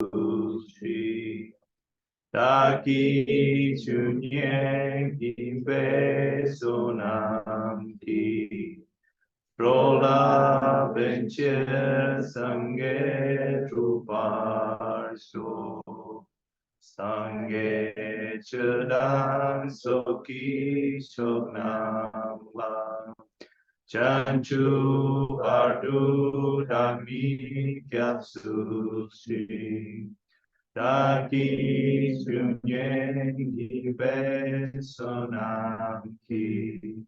Shri Taki Chunyen Kimbe Sonam Ki Prola Benche Sange Trupar So Sange Chedang Soki Shonam La Chanchu Ardu Dami Kyapsu Shri Taki Sunyen Gibe Sonam Ki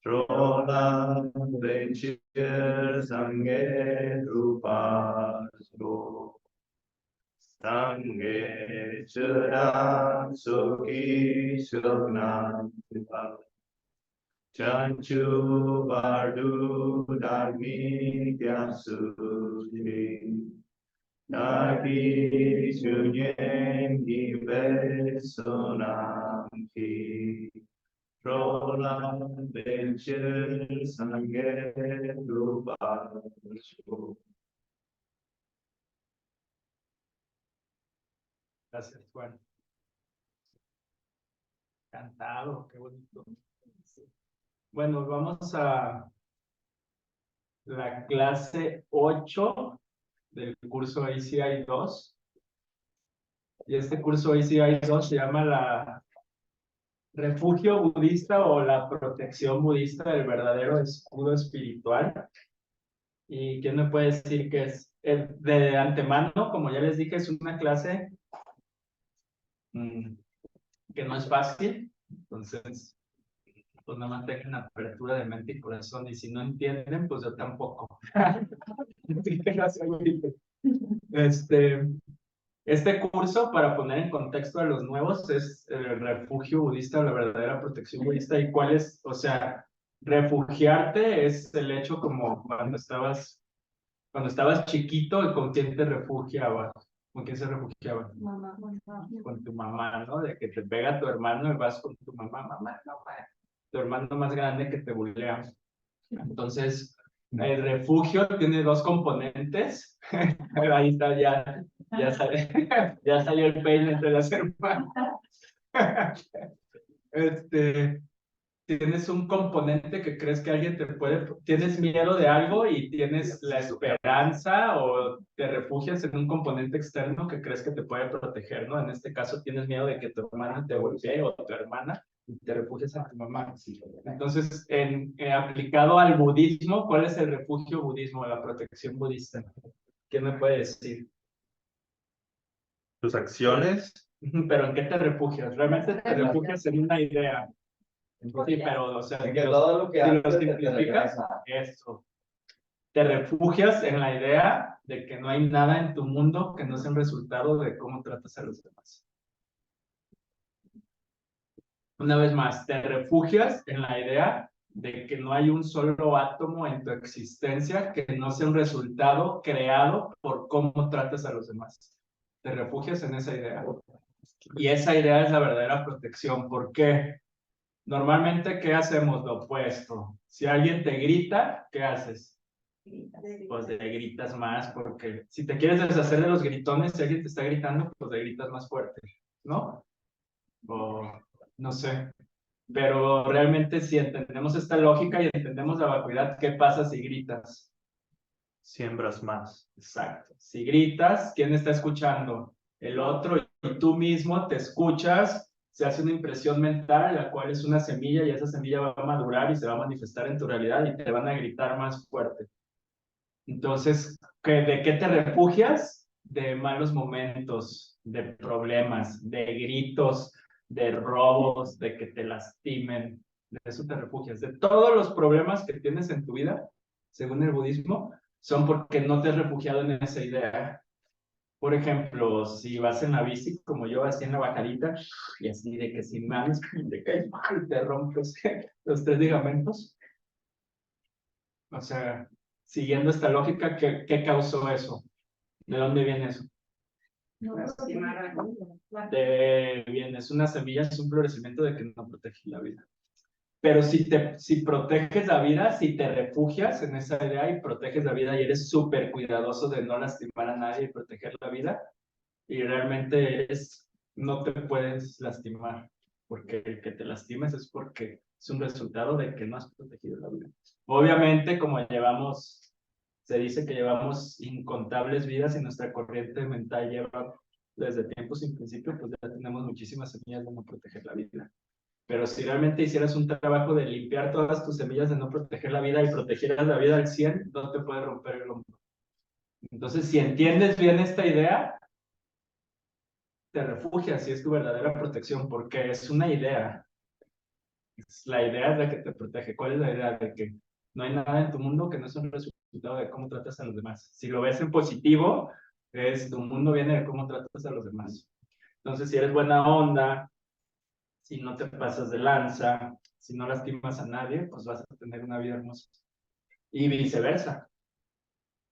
Trola Venture Sange Rupaso Sange Chara Soki Shonam Chanchu Bardu Dharmi Kyasuri Naki Shunyen Gibe Sonam Ki Roland Bencher Sange Rupaso. Gracias, Juan. Cantado, qué bonito. Bueno, vamos a la clase 8 del curso ACI 2. Y este curso ACI 2 se llama la refugio budista o la protección budista del verdadero escudo espiritual. ¿Y quién me puede decir que es? De antemano, como ya les dije, es una clase que no es fácil. Entonces, pues nada más tengan apertura de mente y corazón, y si no entienden, pues yo tampoco. Este curso, para poner en contexto a los nuevos, es el refugio budista, la verdadera protección budista. ¿Y cuál es? O sea, refugiarte es el hecho como cuando estabas chiquito, ¿con quién te refugiabas? ¿Con quién se refugiaba? Mamá. Con tu mamá, ¿no? De que te pega tu hermano y vas con tu mamá, mamá, tu hermano más grande que te bulea. Entonces, el refugio tiene dos componentes. Ahí está, ya salió el peine entre las hermanas. Tienes un componente que crees que alguien te tienes miedo de algo y tienes la esperanza o te refugias en un componente externo que crees que te puede proteger, ¿no? En este caso tienes miedo de que tu hermana te golpee o tu hermana y te refugias en tu mamá. Entonces, aplicado al budismo, ¿cuál es el refugio budismo, la protección budista? ¿Quién me puede decir? Tus acciones. Pero ¿en qué te refugias? ¿Realmente te refugias en una idea? Sí, pero, o sea, que todo lo que si lo haces simplificas, eso. Te refugias en la idea de que no hay nada en tu mundo que no sea un resultado de cómo tratas a los demás. Una vez más, te refugias en la idea de que no hay un solo átomo en tu existencia que no sea un resultado creado por cómo tratas a los demás. Te refugias en esa idea. Y esa idea es la verdadera protección. ¿Por qué? Normalmente, ¿qué hacemos? Lo opuesto. Si alguien te grita, ¿qué haces? Pues le gritas más, porque si te quieres deshacer de los gritones, si alguien te está gritando, pues le gritas más fuerte, ¿no? O no sé. Pero realmente si entendemos esta lógica y entendemos la vacuidad, ¿qué pasa si gritas? Siembras más. Exacto. Si gritas, ¿quién está escuchando? El otro, y tú mismo te escuchas. Se hace una impresión mental, la cual es una semilla, y esa semilla va a madurar y se va a manifestar en tu realidad y te van a gritar más fuerte. Entonces, ¿de qué te refugias? De malos momentos, de problemas, de gritos, de robos, de que te lastimen. De eso te refugias. De todos los problemas que tienes en tu vida, según el budismo, son porque no te has refugiado en esa idea. Por ejemplo, si vas en la bici, como yo, así en la bajadita, y así de que sin manos, te caes y te rompes los 3 ligamentos. O sea, siguiendo esta lógica, ¿qué causó eso? ¿De dónde viene eso? Es una semilla, es un florecimiento de que no protege la vida. Pero si proteges la vida, si te refugias en esa idea y proteges la vida y eres súper cuidadoso de no lastimar a nadie y proteger la vida, y realmente no te puedes lastimar, porque el que te lastimes es porque es un resultado de que no has protegido la vida. Obviamente, como se dice que llevamos incontables vidas y nuestra corriente mental lleva desde tiempos sin principio, pues ya tenemos muchísimas semillas de no proteger la vida. Pero si realmente hicieras un trabajo de limpiar todas tus semillas de no proteger la vida y protegieras la vida al 100, no te puede romper el hombro. Entonces, si entiendes bien esta idea, te refugias si es tu verdadera protección, porque es una idea. La idea es la que te protege. ¿Cuál es la idea? De que no hay nada en tu mundo que no es un resultado de cómo tratas a los demás. Si lo ves en positivo, tu mundo viene de cómo tratas a los demás. Entonces, si eres buena onda, si no te pasas de lanza, si no lastimas a nadie, pues vas a tener una vida hermosa. Y viceversa.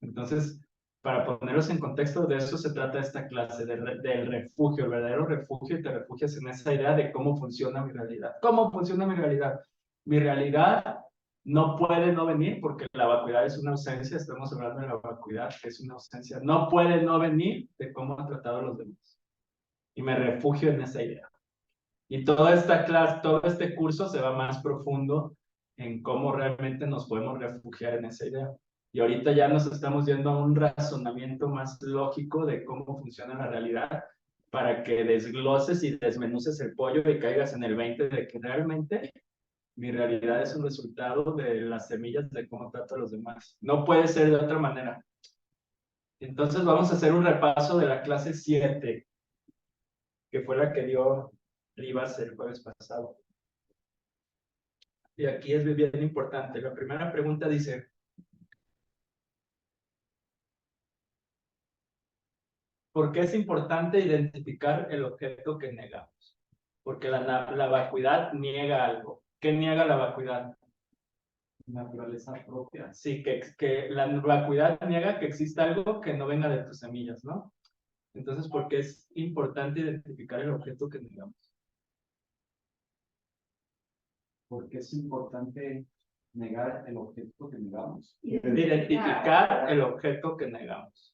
Entonces, para ponerlos en contexto, de eso se trata esta clase, del refugio, el verdadero refugio, y te refugias en esa idea de cómo funciona mi realidad. ¿Cómo funciona mi realidad? Mi realidad no puede no venir porque la vacuidad es una ausencia, estamos hablando de la vacuidad, que es una ausencia. No puede no venir de cómo han tratado a los demás. Y me refugio en esa idea. Y toda esta clase, todo este curso se va más profundo en cómo realmente nos podemos refugiar en esa idea. Y ahorita ya nos estamos yendo a un razonamiento más lógico de cómo funciona la realidad para que desgloses y desmenuces el pollo y caigas en el 20 de que realmente mi realidad es un resultado de las semillas de cómo trato a los demás. No puede ser de otra manera. Entonces vamos a hacer un repaso de la clase 7, que fue la que dio Rivas el jueves pasado. Y aquí es bien importante. La primera pregunta dice, ¿por qué es importante identificar el objeto que negamos? Porque la vacuidad niega algo. ¿Qué niega la vacuidad? Naturaleza propia. Sí, que la vacuidad niega que exista algo que no venga de tus semillas, ¿no? Entonces, ¿por qué es importante identificar el objeto que negamos? Porque es importante negar el objeto que negamos. Identificar el objeto que negamos.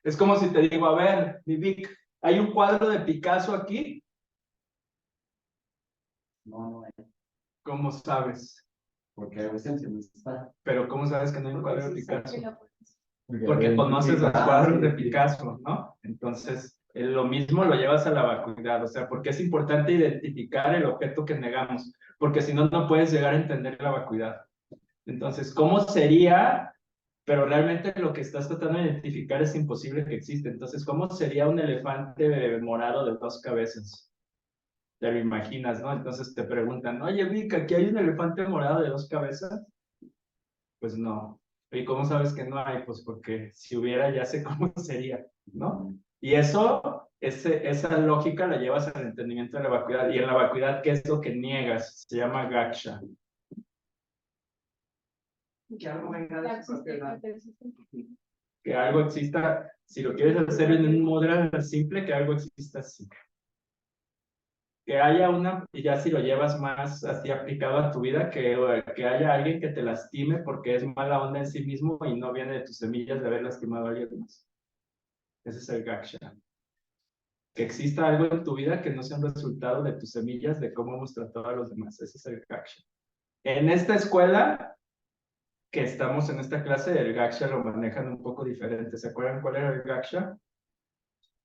Es como si te digo, a ver, Vivic, ¿hay un cuadro de Picasso aquí? No, no hay. ¿Cómo sabes? Porque hay ausencia, no está. Pero ¿cómo sabes que no hay un cuadro de Picasso? Porque Porque conoces los cuadros de Picasso, ¿no? Entonces, lo mismo lo llevas a la vacuidad. O sea, porque es importante identificar el objeto que negamos, porque si no, no puedes llegar a entender la vacuidad. Entonces, ¿cómo sería? Pero realmente lo que estás tratando de identificar es imposible que exista. Entonces, ¿cómo sería un elefante morado de 2 cabezas? Te lo imaginas, ¿no? Entonces te preguntan, oye, Vic, ¿aquí hay un elefante morado de 2 cabezas? Pues no. ¿Y cómo sabes que no hay? Pues porque si hubiera ya sé cómo sería, ¿no? Y esa lógica la llevas al entendimiento de la vacuidad. Y en la vacuidad, ¿qué es lo que niegas? Se llama gaksha. Que algo venga de su propiedad. Que algo exista, si lo quieres hacer en un mudra simple, que algo exista así. Que haya y ya si lo llevas más así aplicado a tu vida, que haya alguien que te lastime porque es mala onda en sí mismo y no viene de tus semillas de haber lastimado a alguien más. Ese es el gaksha. Que exista algo en tu vida que no sea un resultado de tus semillas, de cómo hemos tratado a los demás. Ese es el gaksha. En esta escuela que estamos en esta clase, el gaksha lo manejan un poco diferente. ¿Se acuerdan cuál era el gaksha?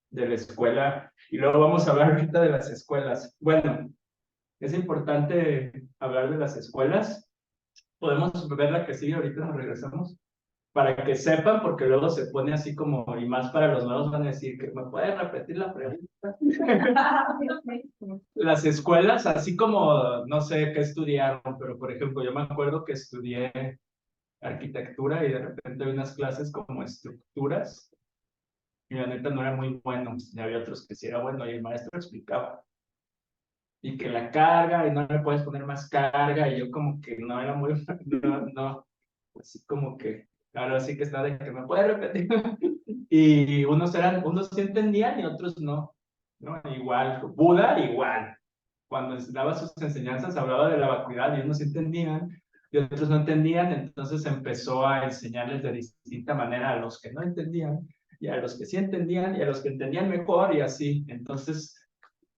De la escuela. Y luego vamos a hablar ahorita de las escuelas. Bueno, es importante hablar de las escuelas. Podemos ver la que sigue, ahorita nos regresamos. Para que sepan, porque luego se pone así como, y más para los nuevos van a decir que me pueden repetir la pregunta. Las escuelas, así como, no sé qué estudiaron, pero por ejemplo, yo me acuerdo que estudié arquitectura y de repente hay unas clases como estructuras y la neta no era muy bueno, y había otros que sí era bueno y el maestro explicaba. Y que la carga y no le puedes poner más carga y yo como que no era muy, no, así como que, claro, así que está de que me puede repetir. Y unos sí entendían y otros no, ¿no? Igual, Buda igual. Cuando daba sus enseñanzas hablaba de la vacuidad y unos entendían y otros no entendían, entonces empezó a enseñarles de distinta manera a los que no entendían. y a los que sí entendían, y a los que entendían mejor, y así. Entonces,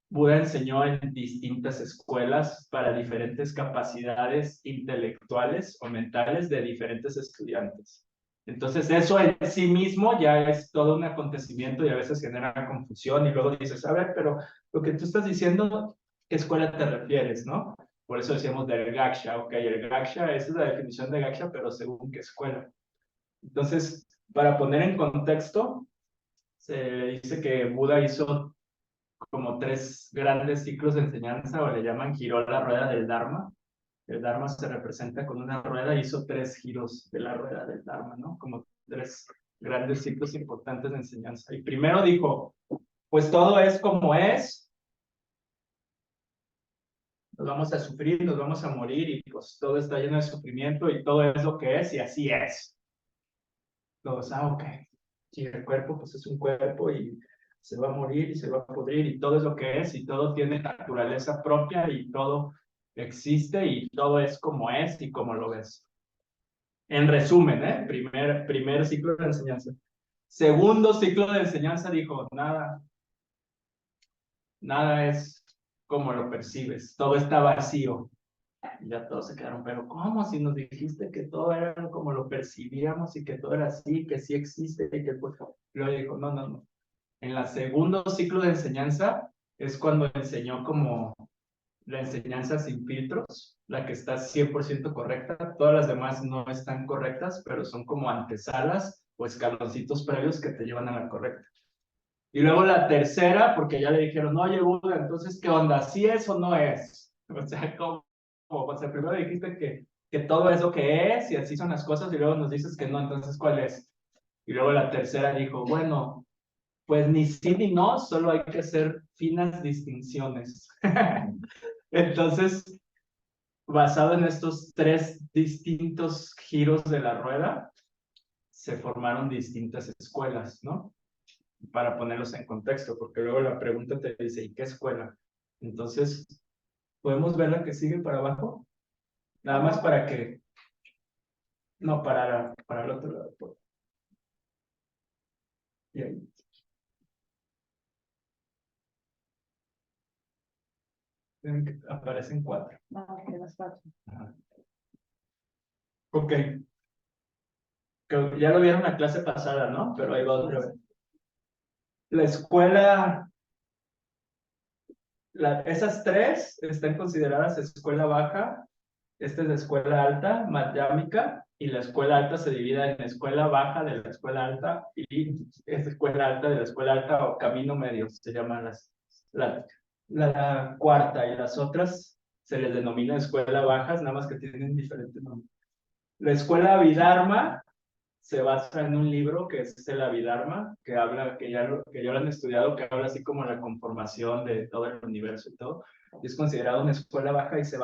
Buda enseñó en distintas escuelas para diferentes capacidades intelectuales o mentales de diferentes estudiantes. Entonces, eso en sí mismo ya es todo un acontecimiento y a veces genera confusión y luego dices, a ver, pero lo que tú estás diciendo, ¿qué escuela te refieres, no? Por eso decíamos del Gaksha, ok, el Gaksha, esa es la definición de Gaksha, pero según qué escuela. Entonces, para poner en contexto, se dice que Buda hizo como 3 grandes ciclos de enseñanza, o le llaman giró la rueda del Dharma. El Dharma se representa con una rueda, hizo 3 giros de la rueda del Dharma, ¿no? Como 3 grandes ciclos importantes de enseñanza. Y primero dijo, pues todo es como es, nos vamos a sufrir, nos vamos a morir, y pues todo está lleno de sufrimiento, y todo es lo que es, y así es. Todos, ok. Sí, el cuerpo, pues es un cuerpo, y se va a morir, y se va a pudrir, y todo es lo que es, y todo tiene naturaleza propia, y todo existe, y todo es como es, y como lo ves. En resumen, primer ciclo de enseñanza. Segundo ciclo de enseñanza dijo, nada es como lo percibes, todo está vacío. Y ya todos se quedaron, pero ¿cómo? Si nos dijiste que todo era como lo percibíamos y que todo era así, que sí existe y que pues... Luego dijo, no. En el segundo ciclo de enseñanza es cuando enseñó como la enseñanza sin filtros, la que está 100% correcta. Todas las demás no están correctas, pero son como antesalas o escaloncitos previos que te llevan a la correcta. Y luego la tercera, porque ya le dijeron, no, oye, Buda, entonces, ¿qué onda? ¿Sí es o no es? O sea, ¿cómo? O sea, primero dijiste que todo es lo que es y así son las cosas, y luego nos dices que no, entonces, ¿cuál es? Y luego la tercera dijo, bueno, pues ni sí ni no, solo hay que hacer finas distinciones. Entonces, basado en estos 3 distintos giros de la rueda, se formaron distintas escuelas, ¿no? Para ponerlos en contexto, porque luego la pregunta te dice, ¿y qué escuela? Entonces, ¿podemos ver la que sigue para abajo? Nada más para que... No, para el otro lado. Y ahí. Aparecen 4. No, que las 4. Ajá. Ok. Ya lo vieron la clase pasada, ¿no? Pero ahí va otra vez. La escuela... esas 3 están consideradas escuela baja. Esta es la escuela alta, madhyamika, y la escuela alta se divide en escuela baja de la escuela alta y escuela alta de la escuela alta, o camino medio, se llaman la cuarta, y las otras se les denomina escuela bajas, nada más que tienen diferentes nombres. La escuela Abhidharma se basa en un libro que es el Abhidharma, que habla, que ya lo han estudiado, que habla así como la conformación de todo el universo y todo, y es considerado una escuela baja y se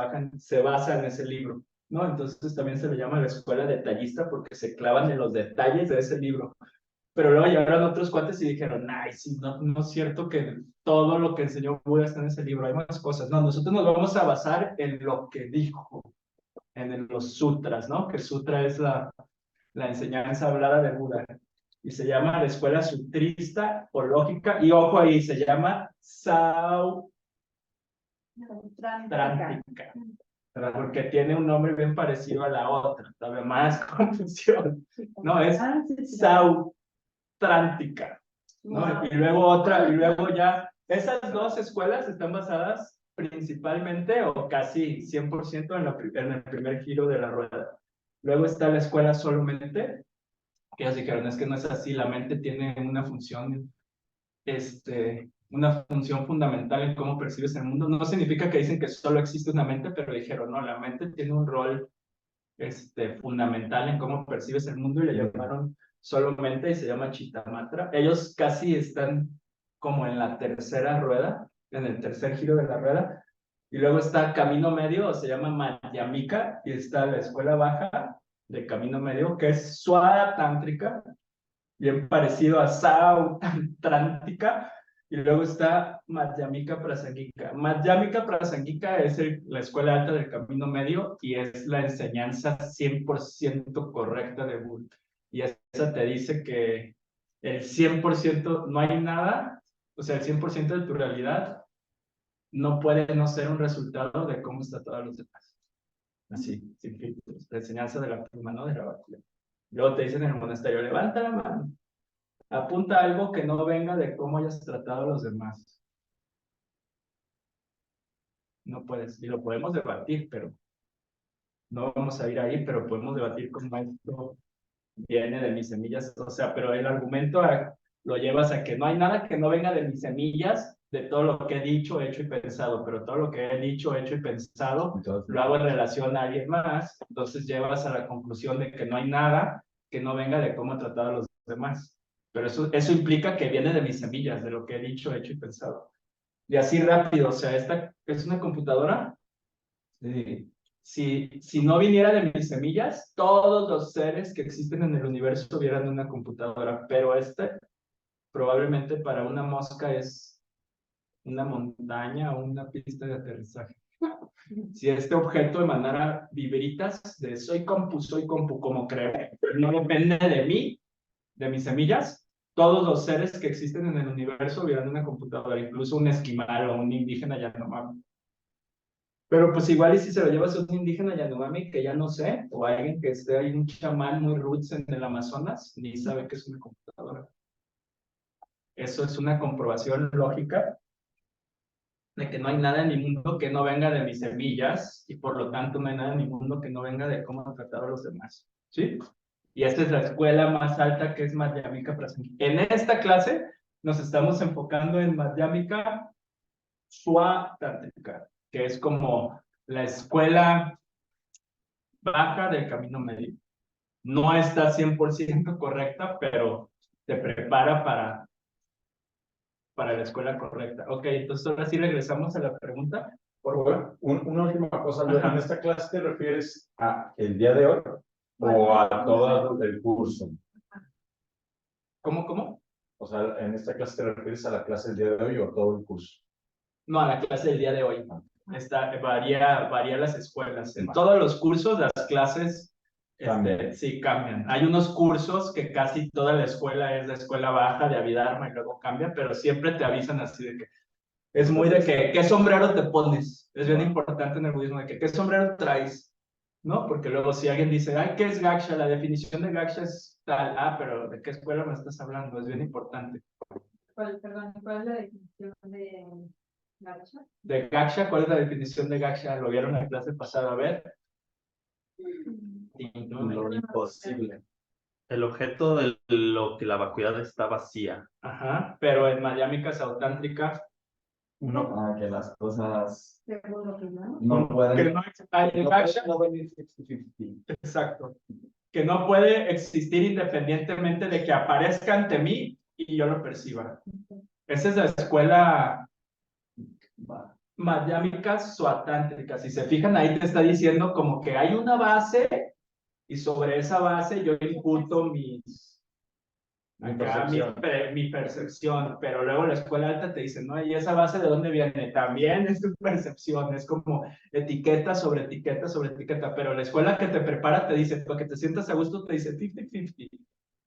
basa en ese libro, ¿no? Entonces también se le llama la escuela detallista porque se clavan en los detalles de ese libro. Pero luego llegaron otros cuates y dijeron, ay, sí, no es cierto que todo lo que enseñó Buda está en ese libro, hay más cosas. No, nosotros nos vamos a basar en lo que dijo, en los sutras, ¿no? Que sutra es la enseñanza hablada de Buda. Y se llama la escuela sutrista o lógica, y ojo ahí, se llama Sautrantika, porque tiene un nombre bien parecido a la otra, todavía más confusión. No, es Sautrantika, ¿no? Y luego ya, esas 2 escuelas están basadas principalmente o casi 100% en el primer giro de la rueda. Luego está la escuela solamente, que ellos dijeron, es que no es así, la mente tiene una función fundamental en cómo percibes el mundo. No significa que dicen que solo existe una mente, pero dijeron, no, la mente tiene un rol fundamental en cómo percibes el mundo, y le llamaron solo mente y se llama Chittamatra. Ellos casi están como en la tercera rueda, en el tercer giro de la rueda. Y luego está Camino Medio, o se llama Madhyamika, y está la escuela baja de Camino Medio, que es Swadtántrica, bien parecido a Sautrantika, y luego está Madhyamika Prasangika. Madhyamika Prasangika es la escuela alta del Camino Medio y es la enseñanza 100% correcta de Buda. Y esa te dice que el 100% no hay nada, o sea, el 100% de tu realidad no puede no ser un resultado de cómo está todos los demás. Así, sin filtros. La enseñanza de la pluma, ¿no? De la vacía. Luego te dicen en el monasterio, levanta la mano, apunta algo que no venga de cómo hayas tratado a los demás. No puedes, y lo podemos debatir, pero no vamos a ir ahí, pero podemos debatir cómo esto viene de mis semillas, o sea, pero el argumento lo llevas a que no hay nada que no venga de mis semillas, de todo lo que he dicho, hecho y pensado, pero todo lo que he dicho, hecho y pensado, entonces, lo hago en relación a alguien más, entonces llevas a la conclusión de que no hay nada que no venga de cómo he tratado a los demás, pero eso implica que viene de mis semillas, de lo que he dicho, hecho y pensado. Y así rápido, o sea, esta es una computadora. Sí. Si no viniera de mis semillas, todos los seres que existen en el universo vieran una computadora, pero probablemente para una mosca es una montaña o una pista de aterrizaje. Si este objeto emanara vibritas de soy compu, como creo, no depende de mí, de mis semillas, todos los seres que existen en el universo vieran una computadora, incluso un esquimal o un indígena Yanomami. Pero pues igual y si se lo llevas a un indígena Yanomami que ya no sé, o a alguien que esté ahí, un chamán muy roots en el Amazonas, ni sabe qué es una computadora. Eso es una comprobación lógica de que no hay nada en mi mundo que no venga de mis semillas y por lo tanto no hay nada en mi mundo que no venga de cómo han tratado a los demás. ¿Sí? Y esta es la escuela más alta que es Madhyamika Prasangika. En esta clase nos estamos enfocando en Madhyamika Swatantrika, que es como la escuela baja del camino medio. No está 100% correcta, pero te prepara para la escuela correcta. Ok, entonces ahora sí regresamos a la pregunta. Por favor. Una última cosa, ¿en esta clase te refieres a el día de hoy o a todo el curso? ¿Cómo? O sea, ¿en esta clase te refieres a la clase del día de hoy o a todo el curso? No, a la clase del día de hoy. Varía las escuelas. En todos los cursos, las clases sí cambian. Hay unos cursos que casi toda la escuela es de escuela baja, de Abhidharma, y luego cambian, pero siempre te avisan así de que es muy de que, ¿qué sombrero te pones? Es bien importante en el budismo de que, ¿qué sombrero traes? ¿No? Porque luego si alguien dice, ay, ¿qué es Gaksha? La definición de Gaksha es tal. Ah, pero ¿de qué escuela me estás hablando? Es bien importante. Perdón, ¿cuál es la definición de Gaksha? De Gaksha, ¿cuál es la definición de Gaksha? Lo vieron en la clase pasada, a ver. Lo imposible. El objeto de lo que la vacuidad está vacía. Ajá, pero en Madhyamika Sautántrica que las cosas Seguro que no. no pueden. que no hay en Gaksha, exacto, que no puede existir independientemente de que aparezca ante mí y yo lo perciba. Esa es la escuela Madhyamika Sautántrica. Si se fijan, ahí te está diciendo como que hay una base y sobre esa base yo imputo mi percepción, pero luego la escuela alta te dice, no, ¿y esa base de dónde viene? También es tu percepción, es como etiqueta sobre etiqueta sobre etiqueta, pero la escuela que te prepara te dice, para que te sientas a gusto, te dice 50-50.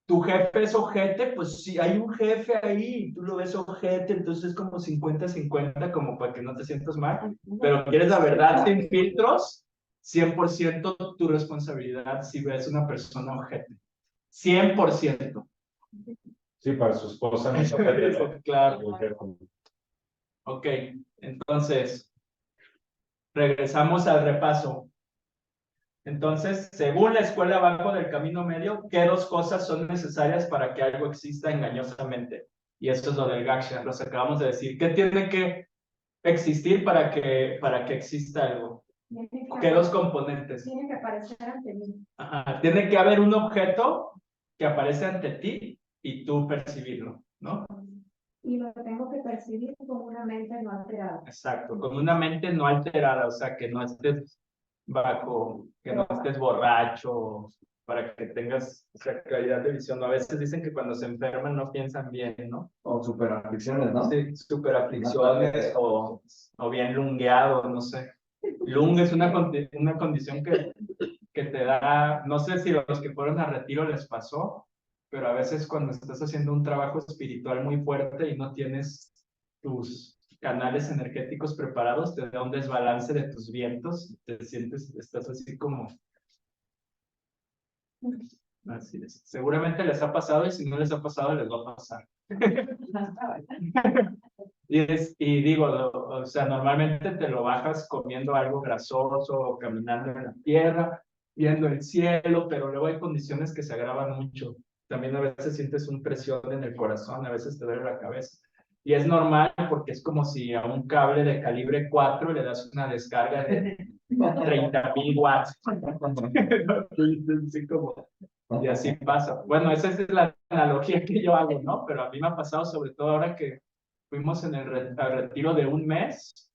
Tu jefe es ojete, pues si hay un jefe ahí, tú lo ves ojete, entonces es como 50-50, como para que no te sientas mal, pero quieres la verdad sin filtros, 100% tu responsabilidad si ves una persona ojete. 100%. Sí, para su esposa no se Claro. Ok, entonces, regresamos al repaso. Entonces, según la escuela abajo del camino medio, ¿qué dos cosas son necesarias para que algo exista engañosamente? Y esto es lo del Gaksha, los acabamos de decir. ¿Qué tiene que existir para que exista algo? ¿Qué dos componentes? Tiene que aparecer ante mí. Ajá, tiene que haber un objeto que aparece ante ti y tú percibirlo, ¿no? Y lo tengo que percibir con una mente no alterada. Exacto, con una mente no alterada, o sea, que no estés que no estés borracho, para que tengas, o sea, claridad de visión. A veces dicen que cuando se enferman no piensan bien, ¿no? O superaflicciones, ¿no? Sí, superaflicciones o bien lungueado, no sé. Lung es una condición que te da, no sé si los que fueron a retiro les pasó, pero a veces cuando estás haciendo un trabajo espiritual muy fuerte y no tienes tus canales energéticos preparados, te da un desbalance de tus vientos, te sientes, estás así como... Así es. Seguramente les ha pasado y si no les ha pasado, les va a pasar. Y digo, o sea, normalmente te lo bajas comiendo algo grasoso o caminando en la tierra, viendo el cielo, pero luego hay condiciones que se agravan mucho. También a veces sientes una presión en el corazón, a veces te duele la cabeza. Y es normal porque es como si a un cable de calibre 4 le das una descarga de 30,000 watts. Así como, y así pasa. Bueno, esa es la analogía que yo hago, ¿no? Pero a mí me ha pasado sobre todo ahora que fuimos en el al retiro de un mes,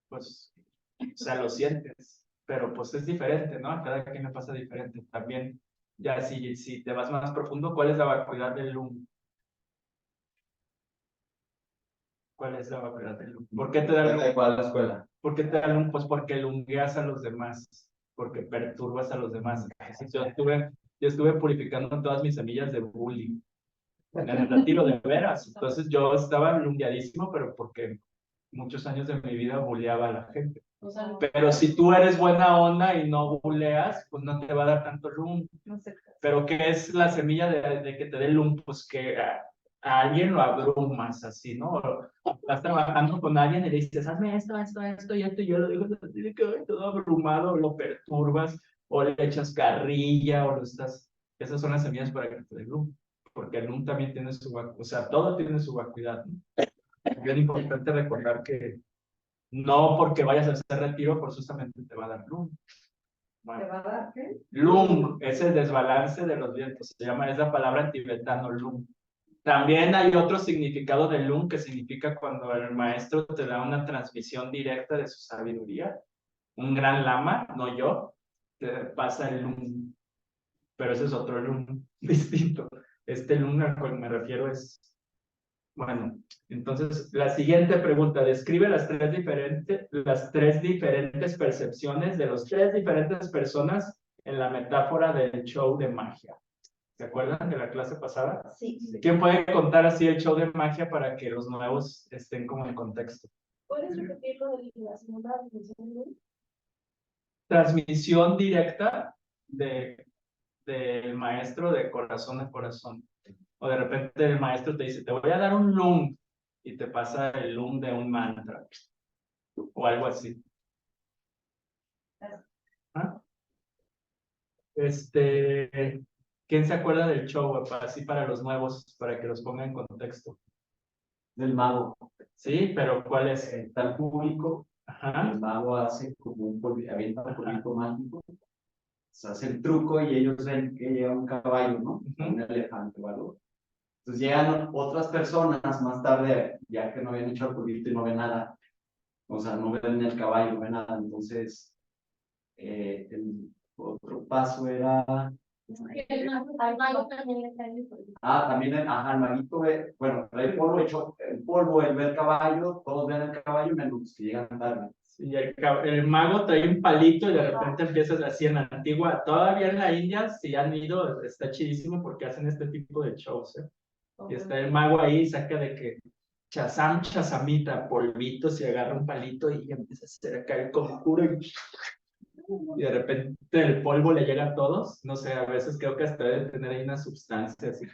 pues, o sea, lo sientes, pero pues es diferente, ¿no? A cada quien le pasa diferente. También, ya si te vas más profundo, ¿cuál es la vacuidad del lung? ¿Cuál es la vacuidad del lung? ¿Por qué te da el lung? ¿Cuál es la escuela? ¿Por qué te da lung? Pues porque lungueas a los demás, porque perturbas a los demás. Yo estuve purificando todas mis semillas de bullying en el retiro de veras. Entonces yo estaba lungueadísimo, pero porque muchos años de mi vida bulleaba a la gente. O sea, Pero si tú eres buena onda y no buleas, pues no te va a dar tanto lung. no sé. Pero ¿qué es la semilla de que te dé lung? Pues que a alguien lo abrumas así, ¿no? Estás trabajando con alguien y le dices, hazme esto y esto, y yo lo digo así de que ay, todo abrumado, lo perturbas, o le echas carrilla, o lo estás... Esas son las semillas para que te dé lung. Porque el lung también tiene su vacuidad, o sea, todo tiene su vacuidad, ¿no? Es bien importante recordar que no porque vayas a hacer retiro, forzosamente te va a dar lung. Bueno, ¿Te va a dar qué? lung es el desbalance de los vientos, se llama, es la palabra en tibetano, lung. También hay otro significado de lung que significa cuando el maestro te da una transmisión directa de su sabiduría. Un gran lama, no yo, te pasa el lung, pero ese es otro lung distinto. Este lung al cual me refiero es... Bueno, entonces la siguiente pregunta, describe las tres diferentes percepciones de las tres diferentes personas en la metáfora del show de magia. ¿Se acuerdan de la clase pasada? Sí. ¿Quién puede contar así el show de magia para que los nuevos estén como en contexto? ¿Puedes repetir lo de la segunda definición? Transmisión directa del maestro de corazón a corazón. O de repente el maestro te dice, te voy a dar un lung, y te pasa el lung de un mantra, o algo así. ¿Ah? ¿Quién se acuerda del show? Así para los nuevos, para que los ponga en contexto. Del mago. Sí, pero ¿cuál es? Está el público, Ajá. el mago hace como avienta un polvito mágico, se hace el truco y ellos ven que llega un caballo, ¿no? Un elefante o algo. Entonces llegan otras personas más tarde, ya que no habían hecho el polvito y no ven nada. O sea, no ven el caballo, no ven nada. Entonces, el otro paso era... Al mago también le cae el polvo. también el maguito ve, bueno, trae polvo, el polvo, él ve el caballo, todos ven el caballo, menos los que llegan tarde. Y el mago trae un palito y de repente empiezas así en la antigua, todavía en la India, si han ido, está chidísimo porque hacen este tipo de shows, ¿eh? Y está el mago ahí y saca de que chazam, chazamita, polvitos y agarra un palito y empieza a hacer acá el conjuro y de repente el polvo le llega a todos. No sé, a veces creo que hasta debe tener ahí una sustancia así.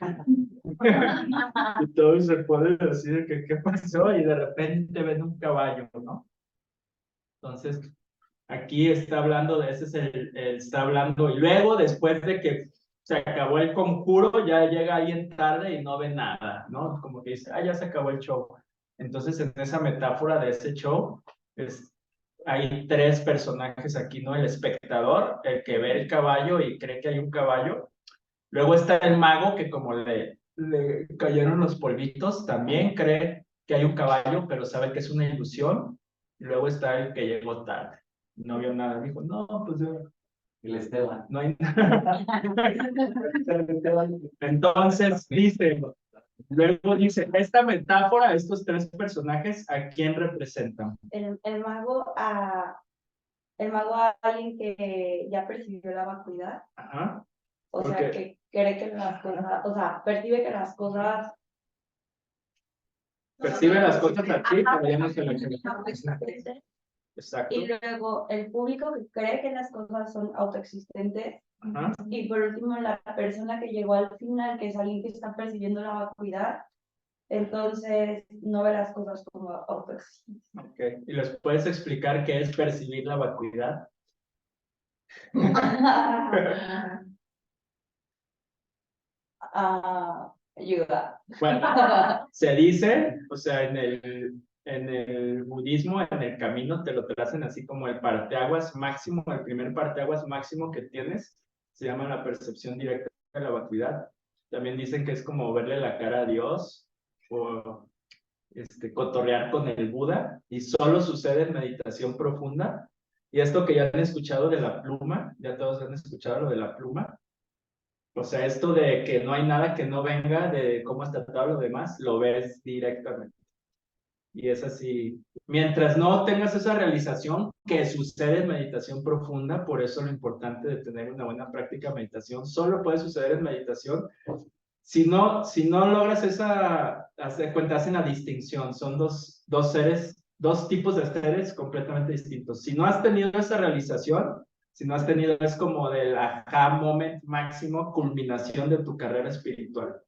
Y todos se ponen así de que qué pasó y de repente ven un caballo, ¿no? Entonces, aquí está hablando de ese, está hablando, y luego después de que se acabó el conjuro, ya llega alguien tarde y no ve nada, ¿no? Como que dice, ya se acabó el show. Entonces, en esa metáfora de ese show, hay tres personajes aquí, ¿no? El espectador, el que ve el caballo y cree que hay un caballo. Luego está el mago, que como le cayeron los polvitos, también cree que hay un caballo, pero sabe que es una ilusión. Y luego está el que llegó tarde. No vio nada. Dijo, no, pues El Esteban. no hay nada. Entonces dice, luego dice, esta metáfora, estos tres personajes, ¿a quién representan? El mago a alguien que ya percibió la vacuidad. Ajá. O sea, Ok. que cree que las cosas, o sea, percibe que las cosas... Percibe las cosas así, pero ya no se lo cree. autoexistentes. Exacto. Y luego el público que cree que las cosas son autoexistentes. Ajá. Y por último, la persona que llegó al final, que es alguien que está percibiendo la vacuidad, entonces no ve las cosas como autoexistentes. Ok. ¿Y les puedes explicar qué es percibir la vacuidad? Ayuda. Bueno, se dice, o sea, en el budismo, en el camino, te lo tracen así como el parteaguas máximo, el primer parteaguas máximo que tienes, se llama la percepción directa de la vacuidad. También dicen que es como verle la cara a Dios o cotorrear con el Buda, y solo sucede en meditación profunda. Y esto que ya han escuchado de la pluma, ya todos han escuchado lo de la pluma. O sea, esto de que no hay nada que no venga de cómo está todo lo demás, lo ves directamente. Y es así. Mientras no tengas esa realización que sucede en meditación profunda, por eso lo importante de tener una buena práctica de meditación, solo puede suceder en meditación. Si no logras esa, haz de cuenta, hacen la distinción, son dos seres, dos tipos de seres completamente distintos. Si no has tenido esa realización, si no has tenido, es como del aha moment máximo, culminación de tu carrera espiritual.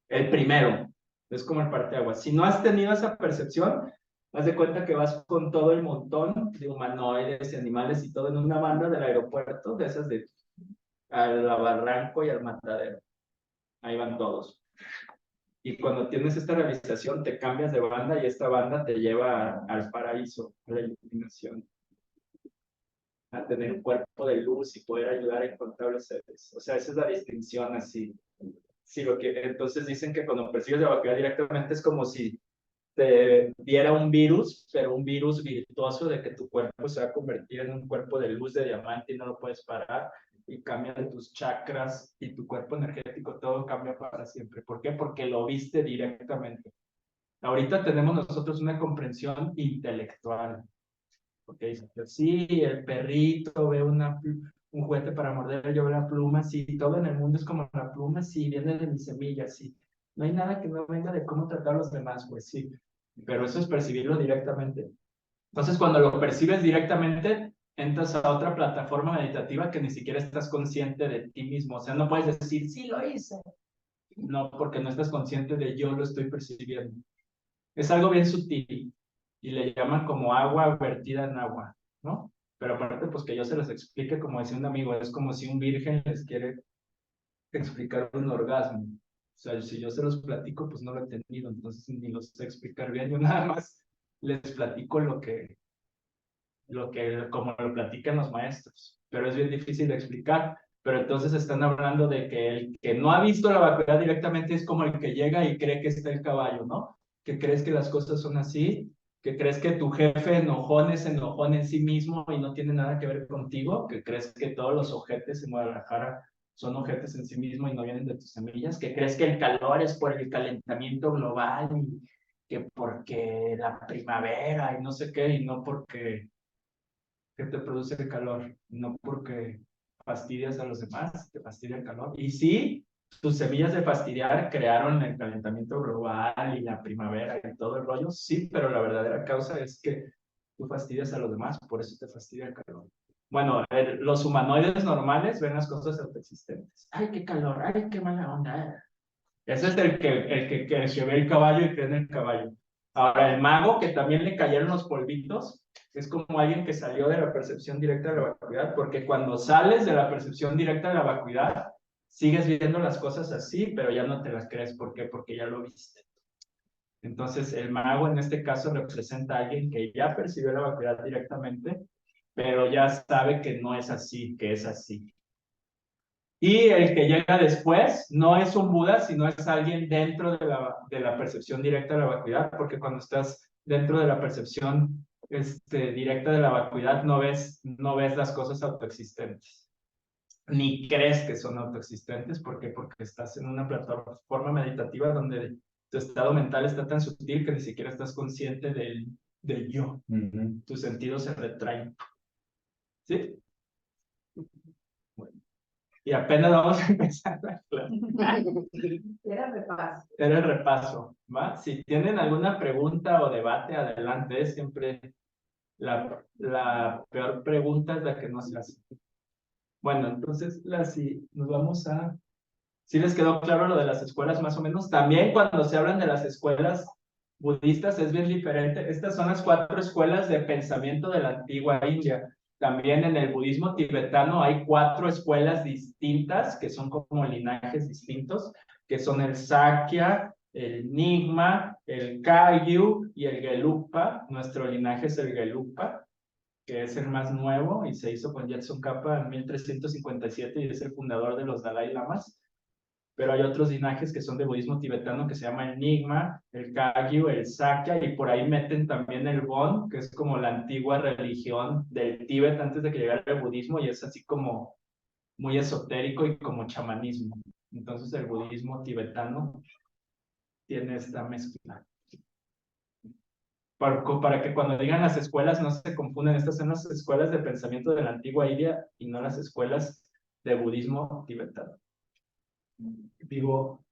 El primero, es como el parteaguas. Si no has tenido esa percepción, haz de cuenta que vas con todo el montón de humanoides y animales y todo en una banda del aeropuerto, de esas de al Barranco y al Matadero. Ahí van todos. Y cuando tienes esta realización, te cambias de banda y esta banda te lleva al paraíso, a la iluminación, a tener un cuerpo de luz y poder ayudar a incontables seres. O sea, esa es la distinción así. Sí, entonces dicen que cuando percibes la vacuidad directamente es como si te diera un virus, pero un virus virtuoso de que tu cuerpo se va a convertir en un cuerpo de luz de diamante y no lo puedes parar, y cambian tus chakras y tu cuerpo energético, todo cambia para siempre. ¿Por qué? Porque lo viste directamente. Ahorita tenemos nosotros una comprensión intelectual. Porque dice, sí, el perrito ve un juguete para morder, yo veo la pluma, sí, todo en el mundo es como la pluma, sí, viene de mi semilla, sí. No hay nada que no venga de cómo tratar a los demás, pues sí. Pero eso es percibirlo directamente. Entonces, cuando lo percibes directamente, entras a otra plataforma meditativa que ni siquiera estás consciente de ti mismo. O sea, no puedes decir, sí, lo hice. No, porque no estás consciente de yo lo estoy percibiendo. Es algo bien sutil y le llaman como agua vertida en agua, ¿no? Pero aparte, pues que yo se los explique, como decía un amigo, es como si un virgen les quiere explicar un orgasmo. O sea, si yo se los platico, pues no lo he entendido, entonces ni los sé explicar bien, yo nada más les platico como lo platican los maestros, pero es bien difícil de explicar. Pero entonces están hablando de que el que no ha visto la vacuidad directamente es como el que llega y cree que está el caballo, ¿no? Que crees que las cosas son así, que crees que tu jefe enojón es enojón en sí mismo y no tiene nada que ver contigo, que crees que todos los ojetes en Guadalajara son ojetes en sí mismo y no vienen de tus semillas, que crees que el calor es por el calentamiento global y que porque la primavera y no sé qué, y no porque que te produce el calor, no porque fastidias a los demás, te fastidia el calor. Y sí, tus semillas de fastidiar crearon el calentamiento global y la primavera y todo el rollo, sí, pero la verdadera causa es que tú fastidias a los demás, por eso te fastidia el calor. Bueno, los humanoides normales ven las cosas autoexistentes. Ay, qué calor, ay, qué mala onda. Ese es el que se ve el caballo y cree en el caballo. Ahora, el mago, que también le cayeron los polvitos, es como alguien que salió de la percepción directa de la vacuidad, porque cuando sales de la percepción directa de la vacuidad, sigues viendo las cosas así, pero ya no te las crees. ¿Por qué? Porque ya lo viste. Entonces, el mago en este caso representa a alguien que ya percibió la vacuidad directamente, pero ya sabe que no es así, que es así. Y el que llega después no es un Buda, sino es alguien dentro de la percepción directa de la vacuidad, porque cuando estás dentro de la percepción directa de la vacuidad no ves las cosas autoexistentes, ni crees que son autoexistentes. ¿Por qué? Porque estás en una plataforma meditativa donde tu estado mental está tan sutil que ni siquiera estás consciente del yo. Tus sentidos se retraen. ¿Sí? Bueno. Y apenas vamos a empezar la clase. Era repaso. Era el repaso, ¿va? Si tienen alguna pregunta o debate, adelante. Siempre la peor pregunta es la que no se hace. Bueno, entonces, si nos vamos a... ¿Sí les quedó claro lo de las escuelas más o menos? También cuando se hablan de las escuelas budistas es bien diferente. Estas son las 4 escuelas de pensamiento de la antigua India. También en el budismo tibetano hay 4 escuelas distintas que son como linajes distintos, que son el Sakya, el Nyingma, el Kagyu y el Gelugpa. Nuestro linaje es el Gelugpa, que es el más nuevo y se hizo con Jetsun Kappa en 1357 y es el fundador de los Dalai Lamas. Pero hay otros linajes que son de budismo tibetano que se llama el Nyingma, el Kagyu, el Sakya, y por ahí meten también el Bon, que es como la antigua religión del Tíbet antes de que llegara el budismo, y es así como muy esotérico y como chamanismo. Entonces el budismo tibetano tiene esta mezcla. Para que cuando digan las escuelas no se confunden, estas son las escuelas de pensamiento de la antigua India y no las escuelas de budismo tibetano. Digo,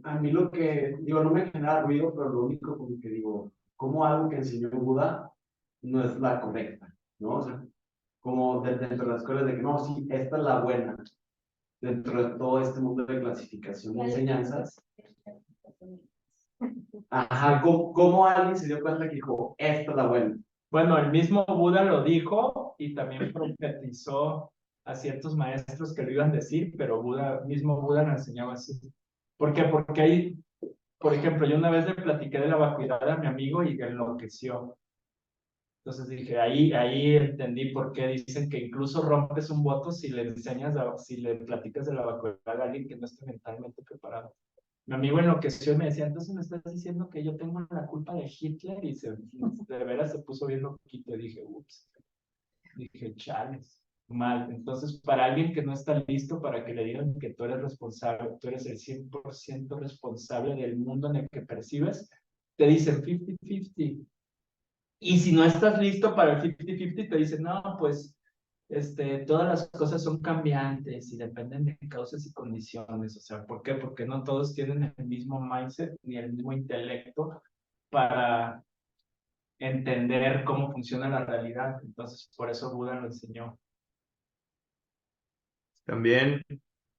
a mí lo que, digo, no me genera ruido, pero lo único como que digo, como algo que enseñó Buda no es la correcta, ¿no? O sea, como dentro de las escuelas de que no, sí, esta es la buena, dentro de todo este mundo de clasificación de enseñanzas. Ajá, ¿cómo alguien se dio cuenta que dijo, esta es la buena? Bueno, el mismo Buda lo dijo y también profetizó a ciertos maestros que lo iban a decir, pero mismo Buda lo enseñaba así. ¿Por qué? Porque hay, por ejemplo, yo una vez le platiqué de la vacuidad a mi amigo y enloqueció. Entonces dije, ahí entendí por qué dicen que incluso rompes un voto si le si le platicas de la vacuidad a alguien que no esté mentalmente preparado. Mi amigo enloqueció y me decía, entonces me estás diciendo que yo tengo la culpa de Hitler, y de veras se puso bien loquito. Y dije, ups, dije, chales, mal. Entonces, para alguien que no está listo para que le digan que tú eres responsable, tú eres el 100% responsable del mundo en el que percibes, te dicen 50-50. Y si no estás listo para el 50-50, te dicen, no, pues todas las cosas son cambiantes y dependen de causas y condiciones. O sea, ¿por qué? Porque no todos tienen el mismo mindset ni el mismo intelecto para entender cómo funciona la realidad. Entonces, por eso Buda lo enseñó. También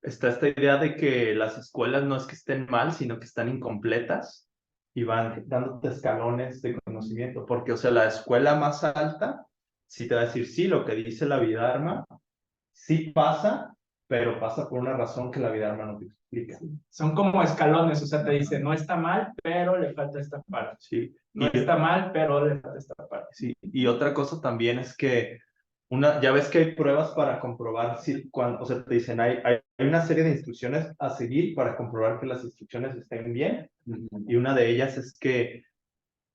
está esta idea de que las escuelas no es que estén mal, sino que están incompletas y van dándote escalones de conocimiento. Porque, o sea, la escuela más alta sí te va a decir, sí, lo que dice la Abhidharma, sí pasa, pero pasa por una razón que la Abhidharma no te explica. Son como escalones, o sea, te dice, no está mal, pero le falta esta parte. Sí. No está mal, pero le falta esta parte. Sí, y otra cosa también es que ya ves que hay pruebas para comprobar si, o sea, te dicen, hay una serie de instrucciones a seguir para comprobar que las instrucciones estén bien, y una de ellas es que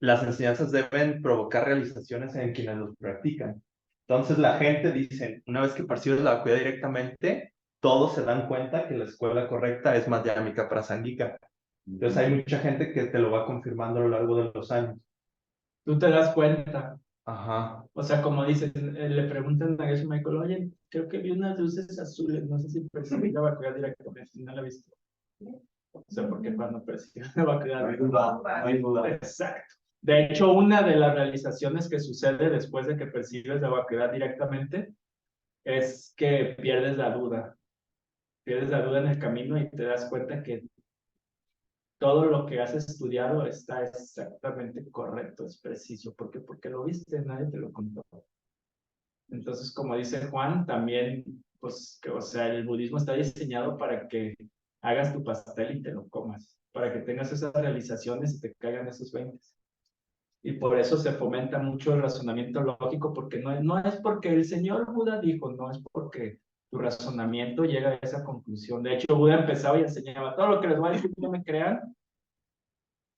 las enseñanzas deben provocar realizaciones en quienes los practican. Entonces la gente dice, una vez que percibes la vacuidad directamente, todos se dan cuenta que la escuela correcta es Madhyamika Prasangika. Entonces hay mucha gente que te lo va confirmando a lo largo de los años. Tú te das cuenta. Ajá. O sea, como dices, le preguntan a Geshe Michael, oye, creo que vi unas luces azules, no sé si percibí la vacuidad directamente, no la he visto. O sea, porque cuando percibes la vacuidad No hay duda, no hay duda. Exacto. De hecho, una de las realizaciones que sucede después de que percibes la vacuidad directamente es que pierdes la duda. Pierdes la duda en el camino y te das cuenta que todo lo que has estudiado está exactamente correcto, es preciso. ¿Por qué? Porque lo viste, nadie te lo contó. Entonces, como dice Juan, también, pues, o sea, el budismo está diseñado para que hagas tu pastel y te lo comas, para que tengas esas realizaciones y te caigan esos 20. Y por eso se fomenta mucho el razonamiento lógico, porque no es porque el señor Buda dijo, no es porque tu razonamiento llega a esa conclusión. De hecho, Buda empezaba y enseñaba todo lo que les voy a decir, no me crean,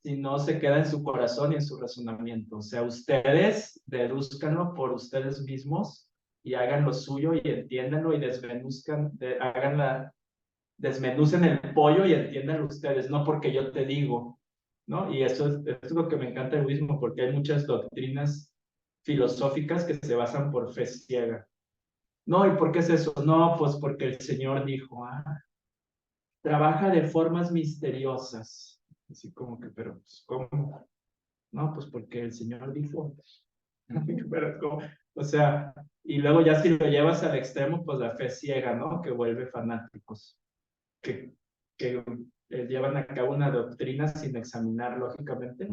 si no se queda en su corazón y en su razonamiento. O sea, ustedes deduzcanlo por ustedes mismos y hagan lo suyo y entiéndanlo y desmenucen el pollo y entiéndanlo ustedes, no porque yo te digo, ¿no? Y eso es lo que me encanta del budismo, porque hay muchas doctrinas filosóficas que se basan por fe ciega. No, ¿y por qué es eso? No, pues porque el Señor dijo, trabaja de formas misteriosas. Así como que, pero, pues, ¿cómo? No, pues porque el Señor dijo. Pero, ¿cómo? O sea, y luego ya si lo llevas al extremo, pues la fe ciega, ¿no? Que vuelve fanáticos, que llevan a cabo una doctrina sin examinar lógicamente.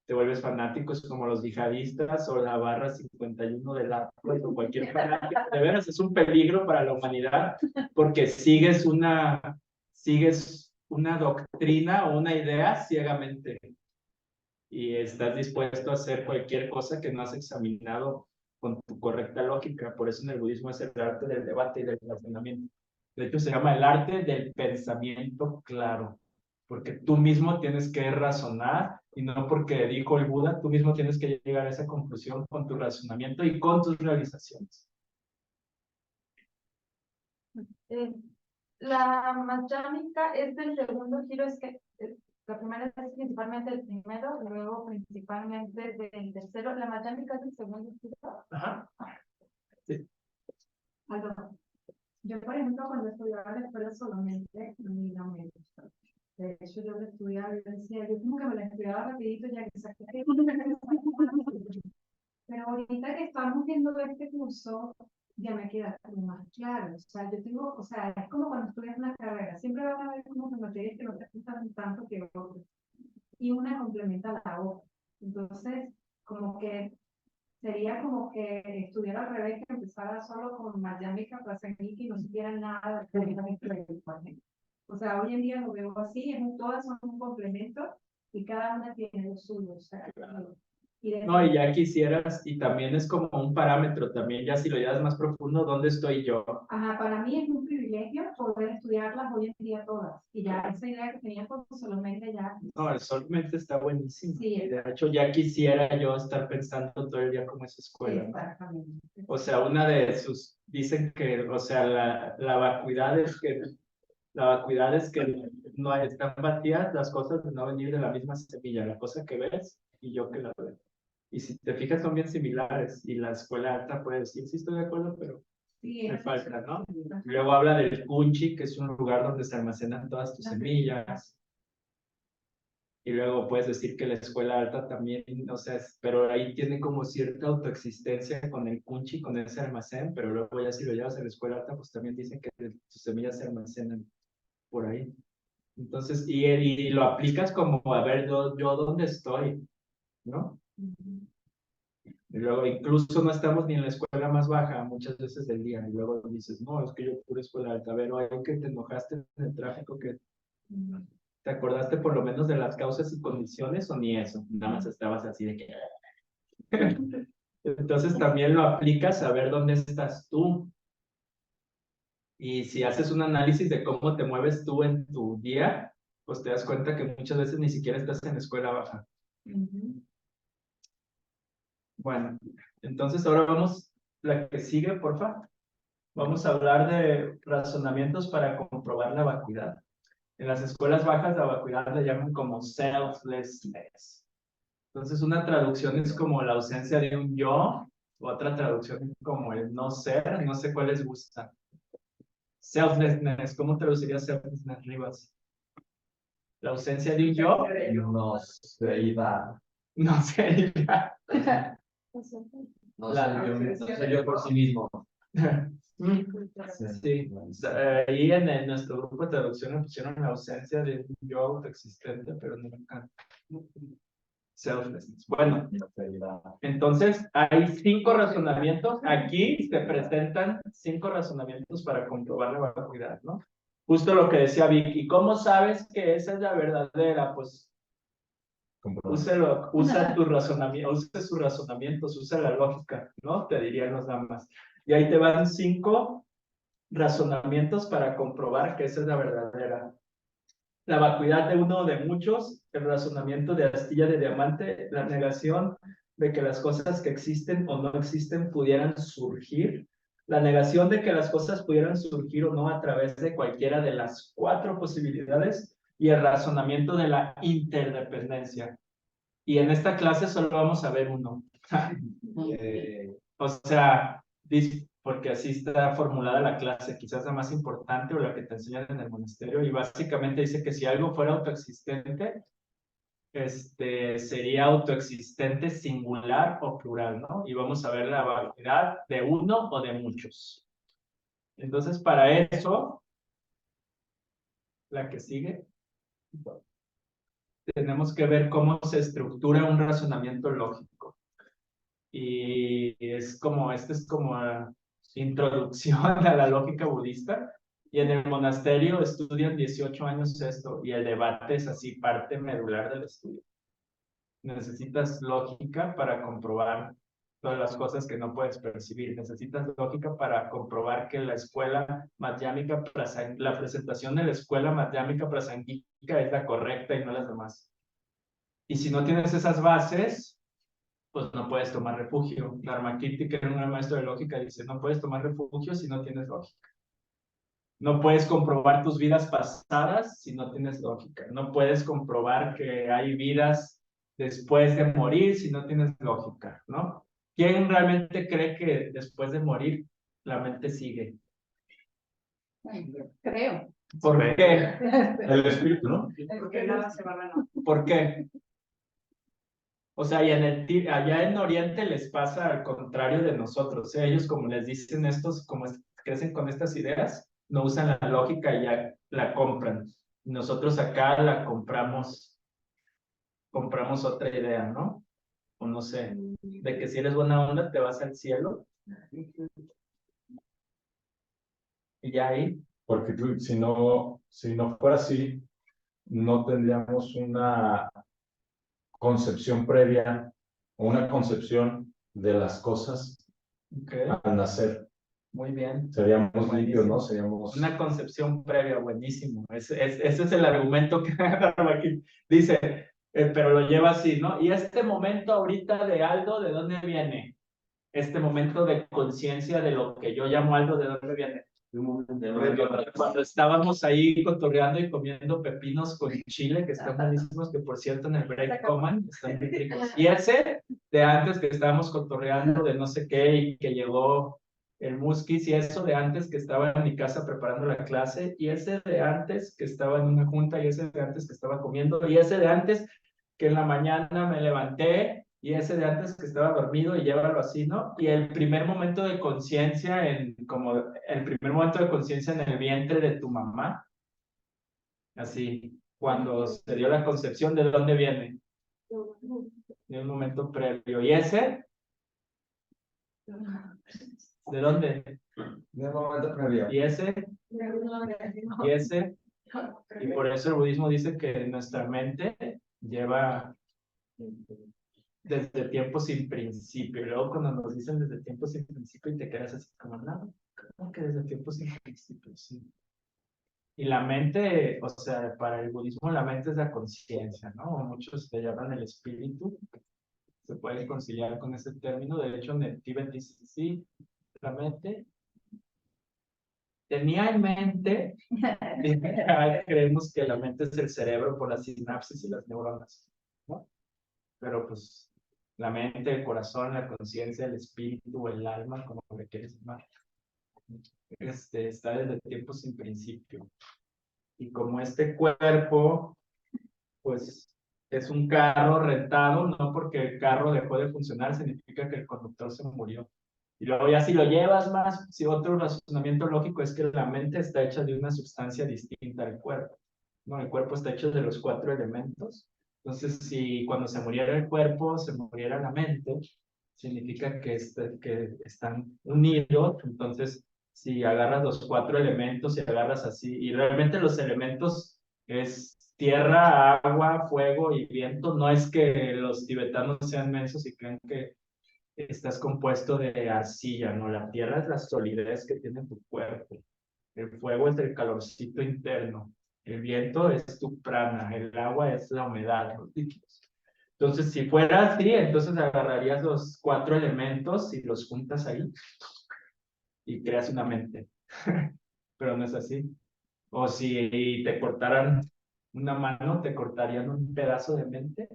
Te vuelves fanáticos como los yihadistas o la barra 51 del Atlas o cualquier fanático. De veras, es un peligro para la humanidad porque sigues una doctrina o una idea ciegamente y estás dispuesto a hacer cualquier cosa que no has examinado con tu correcta lógica. Por eso en el budismo es el arte del debate y del razonamiento. De hecho, se llama el arte del pensamiento claro, porque tú mismo tienes que razonar y no porque dijo el Buda, tú mismo tienes que llegar a esa conclusión con tu razonamiento y con tus realizaciones. La machámica es del segundo giro, es que la primera es principalmente el primero, luego principalmente del tercero. La machámica es el segundo giro. Ajá. Sí. Algo. Yo, por ejemplo, cuando estudiaba en la escuela solamente, a mí no me gustó. De hecho, yo lo estudiaba y yo decía, yo como que me la estudiaba rapidito ya que saqué. Pero ahorita que estamos viendo este curso, ya me queda como más claro. O sea, yo tengo, o sea, es como cuando estudias una carrera, siempre van a haber como materias que no te gustan tanto que otras. Y una complementa a la otra. Entonces, como que sería como que estudiara al revés, que empezara solo con Mayámica, Prasaniki y no supiera nada de. O sea, hoy en día lo veo así, todas son un complemento y cada una tiene lo suyo. O sea, No, y ya quisieras, y también es como un parámetro, también ya si lo llevas más profundo, ¿dónde estoy yo? Ajá, para mí es un privilegio poder estudiarlas hoy en día todas. Y ya esa idea que tenía con solamente ya. No, el solamente está buenísimo. Sí, y de hecho, ya quisiera yo estar pensando todo el día como esa escuela. Exactamente. ¿No? O sea, una de sus, dicen que, o sea, la vacuidad es que no están vacías las cosas de no venir de la misma semilla, la cosa que ves y yo que la veo. Y si te fijas son bien similares y la escuela alta puede decir, sí estoy de acuerdo, pero me falta, ¿no? Luego habla del Kunchi, que es un lugar donde se almacenan todas tus semillas. Y luego puedes decir que la escuela alta también, o sea, pero ahí tiene como cierta autoexistencia con el Kunchi, con ese almacén, pero luego ya si lo llevas a la escuela alta, pues también dicen que tus semillas se almacenan por ahí. Entonces, y lo aplicas como, a ver, yo dónde estoy, ¿no? Y luego incluso no estamos ni en la escuela más baja muchas veces del día. Y luego dices, no, es que yo pura escuela alta. A ver, hay que te enojaste en el tráfico, que te acordaste por lo menos de las causas y condiciones o ni eso. Nada más estabas así de que... Entonces también lo aplicas a ver dónde estás tú. Y si haces un análisis de cómo te mueves tú en tu día, pues te das cuenta que muchas veces ni siquiera estás en la escuela baja. Bueno, entonces ahora vamos, la que sigue, porfa. Vamos a hablar de razonamientos para comprobar la vacuidad. En las escuelas bajas la vacuidad la llaman como selflessness. Entonces una traducción es como la ausencia de un yo, otra traducción es como el no ser, no sé cuál les gusta. Selflessness, ¿cómo traduciría selflessness, Rivas? La ausencia de un yo. No sería. No sé. No soy yo por sí mismo. Sí, ahí en nuestro grupo de traducción le pusieron la ausencia de un yo autoexistente, pero nunca. Selflessness. Bueno, entonces hay 5 razonamientos. Aquí se presentan 5 razonamientos para comprobar la vacuidad, ¿no? Justo lo que decía Vicky. ¿Cómo sabes que esa es la verdadera? Pues usa tu razonamiento, usa sus razonamientos, usa la lógica, ¿no? Te dirían los damas. Y ahí te van 5 razonamientos para comprobar que esa es la verdadera. La vacuidad de uno de muchos, el razonamiento de astilla de diamante, la negación de que las cosas que existen o no existen pudieran surgir, la negación de que las cosas pudieran surgir o no a través de cualquiera de las 4 posibilidades y el razonamiento de la interdependencia. Y en esta clase solo vamos a ver uno. O sea, porque así está formulada la clase, quizás la más importante o la que te enseñan en el monasterio, y básicamente dice que si algo fuera autoexistente, sería autoexistente singular o plural, ¿no? Y vamos a ver la variedad de uno o de muchos. Entonces, para eso, la que sigue, tenemos que ver cómo se estructura un razonamiento lógico. Y es como, es como introducción a la lógica budista. Y en el monasterio estudian 18 años esto, y el debate es así parte medular del estudio. Necesitas lógica para comprobar todas las cosas que no puedes percibir. Necesitas lógica para comprobar que la escuela madhyamika, la presentación de la escuela madhyamika prasangika es la correcta y no las demás. Y si no tienes esas bases, pues no puedes tomar refugio. Dharmakirti, que era un gran maestro de lógica, dice, no puedes tomar refugio si no tienes lógica. No puedes comprobar tus vidas pasadas si no tienes lógica. No puedes comprobar que hay vidas después de morir si no tienes lógica, ¿no? ¿Quién realmente cree que después de morir la mente sigue? Creo. ¿Por qué? El espíritu, ¿no? Porque nada se va a renovar. ¿Por qué? O sea, y allá en Oriente les pasa al contrario de nosotros. Ellos, como les dicen estos, como crecen con estas ideas, no usan la lógica y ya la compran. Nosotros acá la compramos otra idea, ¿no? O no sé, de que si eres buena onda te vas al cielo. Y ya ahí. Porque si no fuera así, no tendríamos una concepción previa o una concepción de las cosas Okay. al nacer. Muy bien. Seríamos Buenísimo. limpios, ¿no? Seríamos... Una concepción previa, buenísimo. Ese es el argumento que aquí dice, pero lo lleva así, ¿no? Y este momento ahorita de Aldo, ¿de dónde viene? Este momento de conciencia de lo que yo llamo Aldo, ¿de dónde viene? Cuando estábamos ahí cotorreando y comiendo pepinos con chile, que están buenísimos, que por cierto en el break coman, están muy ricos. Y ese de antes que estábamos cotorreando de no sé qué y que llegó el Muskis, y eso de antes que estaba en mi casa preparando la clase, y ese de antes que estaba en una junta, y ese de antes que estaba comiendo, y ese de antes que en la mañana me levanté, y ese de antes que estaba dormido, y llévalo así, ¿no? Y el primer momento de conciencia, como el primer momento de conciencia en el vientre de tu mamá, así, cuando se dio la concepción, ¿de dónde viene? De un momento previo. ¿Y ese? ¿De dónde? De un momento previo. ¿Y ese? ¿Y ese? Y por eso el budismo dice que nuestra mente lleva desde tiempo sin principio. Y luego cuando nos dicen desde tiempo sin principio y te quedas así como, no, ¿cómo que desde tiempo sin principio? Sí. Y la mente, o sea, para el budismo la mente es la conciencia, ¿no? Muchos le llaman el espíritu. Se puede conciliar con ese término. De hecho, en el Tíbet dice, sí, la mente. Tenía en mente, creemos que la mente es el cerebro por las sinapsis y las neuronas, ¿no? Pero pues la mente, el corazón, la conciencia, el espíritu, el alma, como le quieres llamar, está desde tiempo sin principio. Y como este cuerpo, pues es un carro rentado, no porque el carro dejó de funcionar, significa que el conductor se murió. Y luego ya si lo llevas más, si otro razonamiento lógico es que la mente está hecha de una sustancia distinta al cuerpo. No, el cuerpo está hecho de los 4 elementos. Entonces, si cuando se muriera el cuerpo, se muriera la mente, significa que están unidos. Entonces, si agarras los 4 elementos y agarras así, y realmente los elementos es tierra, agua, fuego y viento, no es que los tibetanos sean mensos y crean que estás compuesto de arcilla, ¿no? La tierra es la solidez que tiene tu cuerpo. El fuego es el calorcito interno. El viento es tu prana. El agua es la humedad, los líquidos. Entonces, si fuera así, entonces agarrarías los 4 elementos y los juntas ahí y creas una mente. Pero no es así. O si te cortaran una mano, te cortarían un pedazo de mente.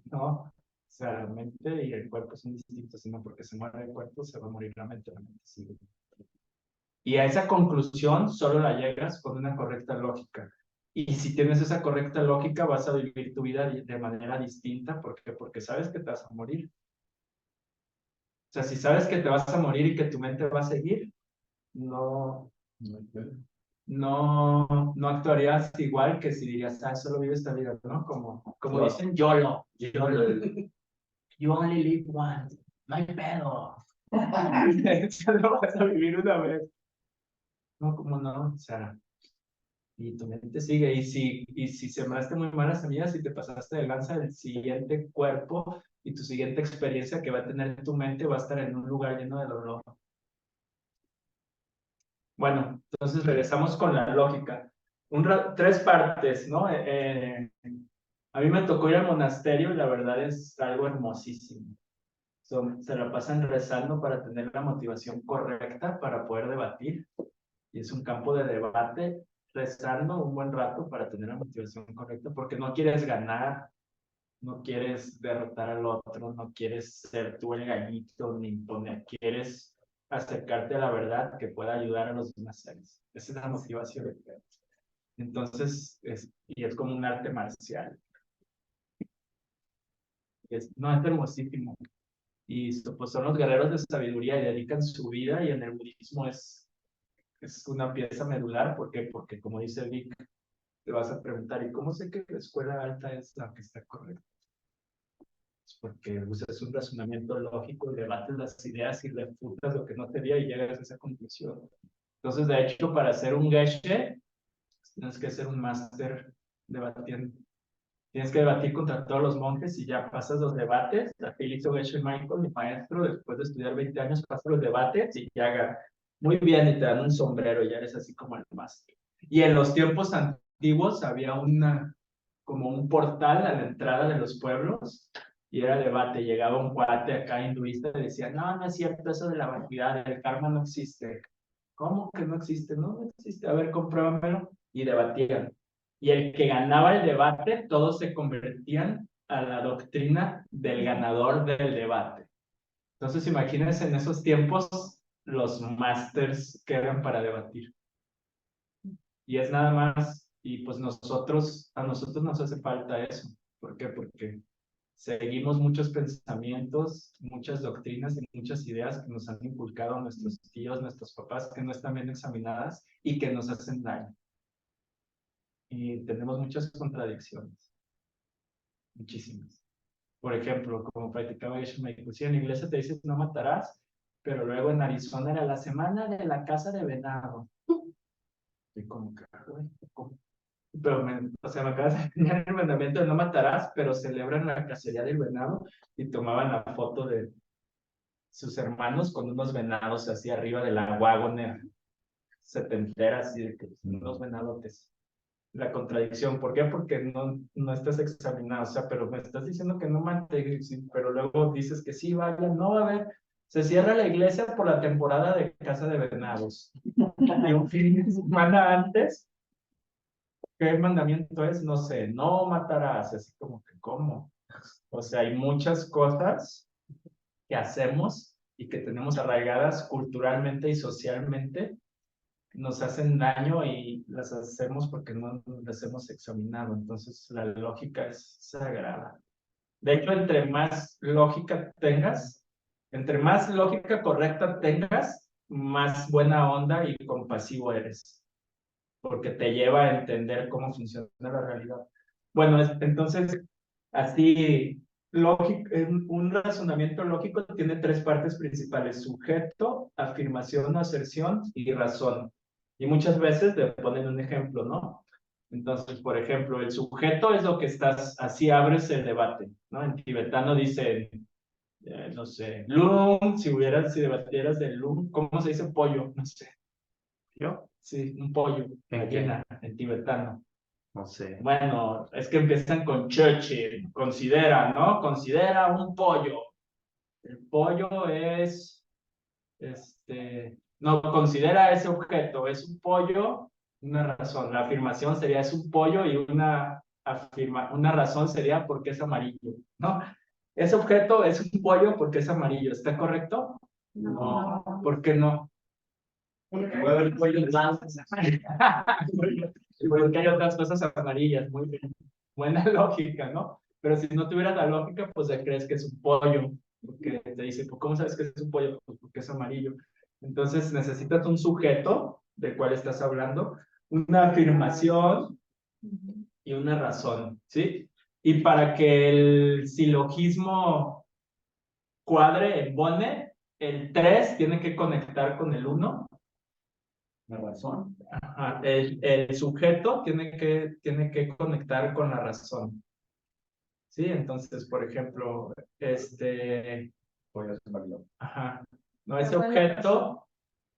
No, sea, la mente y el cuerpo son distintos, sino porque se muere el cuerpo, se va a morir la mente sigue. Y a esa conclusión solo la llegas con una correcta lógica. Y si tienes esa correcta lógica, vas a vivir tu vida de manera distinta. ¿Por qué? Porque sabes que te vas a morir. O sea, si sabes que te vas a morir y que tu mente va a seguir, no actuarías igual que si dirías, ah, solo vive esta vida, ¿no? Como dicen, YOLO. You only live once. No hay pedo. Solo vas a vivir una vez. No, como no, o sea, y tu mente sigue. Y si sembraste muy malas semillas y te pasaste de lanza, el siguiente cuerpo y tu siguiente experiencia que va a tener tu mente va a estar en un lugar lleno de dolor. Bueno, entonces regresamos con la lógica. Tres partes, ¿no? A mí me tocó ir al monasterio y la verdad es algo hermosísimo. Se la pasan rezando para tener la motivación correcta para poder debatir. Y es un campo de debate, rezando un buen rato para tener la motivación correcta, porque no quieres ganar, no quieres derrotar al otro, no quieres ser tú el gallito, ni imponer, quieres acercarte a la verdad que pueda ayudar a los demás seres. Esa es la motivación. Entonces, es como un arte marcial. No, es hermosísimo. Y pues son los guerreros de sabiduría y dedican su vida, y en el budismo es una pieza medular. ¿Por qué? Porque como dice Vic, te vas a preguntar, ¿y cómo sé que la escuela alta es la que está correcta? Es porque usas un razonamiento lógico y debates las ideas y refutas lo que no te dio y llegas a esa conclusión. Entonces, de hecho, para hacer un geshe, tienes que ser un máster debatiendo. Tienes que debatir contra todos los monjes y ya pasas los debates. Así hizo Geshe Michael, mi maestro, después de estudiar 20 años, pasa los debates y ya haga muy bien y te dan un sombrero, ya eres así como el máster. Y en los tiempos antiguos había como un portal a la entrada de los pueblos y era debate. Llegaba un cuate acá hinduista y decía, no, no es cierto eso de la vanidad, el karma no existe. ¿Cómo que no existe? No existe. A ver, compruébamelo. Y debatían. Y el que ganaba el debate, todos se convertían a la doctrina del ganador del debate. Entonces, imagínense en esos tiempos los másters que eran para debatir. Y es nada más, y pues a nosotros nos hace falta eso. ¿Por qué? Porque seguimos muchos pensamientos, muchas doctrinas y muchas ideas que nos han inculcado nuestros tíos, nuestros papás, que no están bien examinadas y que nos hacen daño. Y tenemos muchas contradicciones, muchísimas. Por ejemplo, como practicaba Geshe Michael, si en la iglesia te dices no matarás, pero luego en Arizona era la semana de la caza de venado. Y como que, ¿cómo? Pero me acabas de enseñar el mandamiento de no matarás, pero celebran la cacería del venado y tomaban la foto de sus hermanos con unos venados así arriba de la Wagoner setentera, así de que unos venadotes. La contradicción, ¿por qué? Porque no estás examinado, o sea, pero me estás diciendo que no mates, pero luego dices que sí, vaya, no va a haber. Se cierra la iglesia por la temporada de caza de venados. Y un fin de semana antes, ¿qué mandamiento es? No sé, no matarás, así como que, ¿cómo? O sea, hay muchas cosas que hacemos y que tenemos arraigadas culturalmente y socialmente, nos hacen daño y las hacemos porque no las hemos examinado. Entonces, la lógica es sagrada. De hecho, entre más lógica tengas, entre más lógica correcta tengas, más buena onda y compasivo eres, porque te lleva a entender cómo funciona la realidad. Bueno, entonces, así, un razonamiento lógico tiene tres partes principales: sujeto, afirmación, aserción y razón. Y muchas veces te ponen un ejemplo, ¿no? Entonces, por ejemplo, el sujeto es lo que estás, así abres el debate, ¿no? En tibetano dice, no sé, lum, si debatieras del lum, ¿cómo se dice pollo? No sé. ¿Yo? Sí, un pollo, ¿En gallina, en tibetano. No sé. Bueno, es que empiezan con Churchill, considera, ¿no? Considera un pollo. El pollo es, no, considera ese objeto, es un pollo, una razón. La afirmación sería es un pollo y una razón sería porque es amarillo, ¿no? Ese objeto es un pollo porque es amarillo, ¿está correcto? No. ¿Por qué no? Puede haber pollos blancos. Y porque hay otras cosas amarillas, muy bien. Buena lógica, ¿no? Pero si no tuvieras la lógica, pues ya crees que es un pollo. Porque te dice, pues, ¿cómo sabes que es un pollo? Pues porque es amarillo. Entonces necesitas un sujeto del cual estás hablando, una afirmación y una razón, ¿sí? Y para que el silogismo cuadre, embone, el 3 tiene que conectar con el 1. La razón. Ajá, el sujeto tiene que conectar con la razón. Sí, entonces, por ejemplo, Pollo amarillo. ajá, no, ese objeto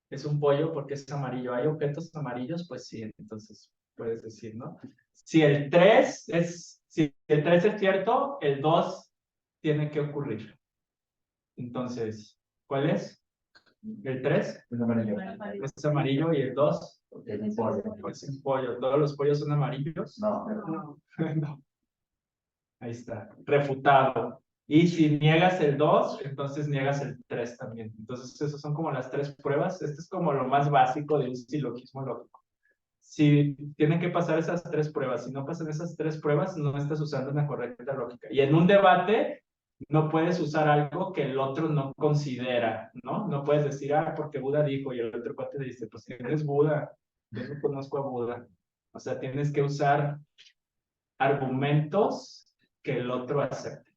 es un pollo porque es amarillo. ¿Hay objetos amarillos? Pues sí, entonces puedes decir, ¿no? Si el 3 es cierto, el 2 tiene que ocurrir. Entonces, ¿cuál es? ¿El 3? Es amarillo. Es amarillo y el 2 Es un pollo. es un pollo. ¿Todos los pollos son amarillos? No. No. Ahí está, refutado. Y si niegas el 2, entonces niegas el 3 también. Entonces, esas son como las 3 pruebas. Este es como lo más básico de un silogismo lógico. Si tienen que pasar esas 3 pruebas, si no pasan esas 3 pruebas, no estás usando una correcta lógica. Y en un debate, no puedes usar algo que el otro no considera, ¿no? No puedes decir, porque Buda dijo, y el otro cuate dice, pues ¿quién es Buda? Yo no conozco a Buda. O sea, tienes que usar argumentos que el otro acepte.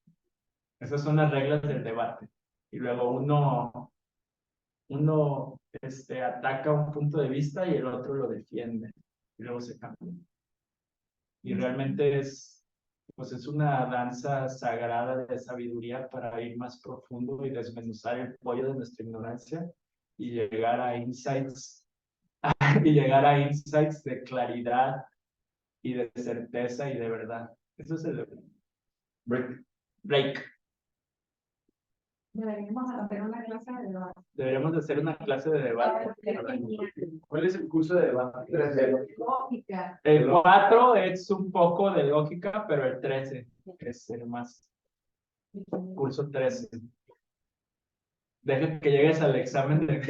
Esas son las reglas del debate. Y luego uno ataca un punto de vista y el otro lo defiende. Y luego se cambia. Y realmente pues es una danza sagrada de sabiduría para ir más profundo y desmenuzar el pollo de nuestra ignorancia y llegar a insights de claridad y de certeza y de verdad. Eso es el break. Deberíamos hacer una clase de debate. Deberíamos de hacer una clase de debate. ¿Cuál es el curso de debate? Lógica. El 4 es un poco de lógica, pero el 13 es el más. Curso 13. Deja que llegues al examen de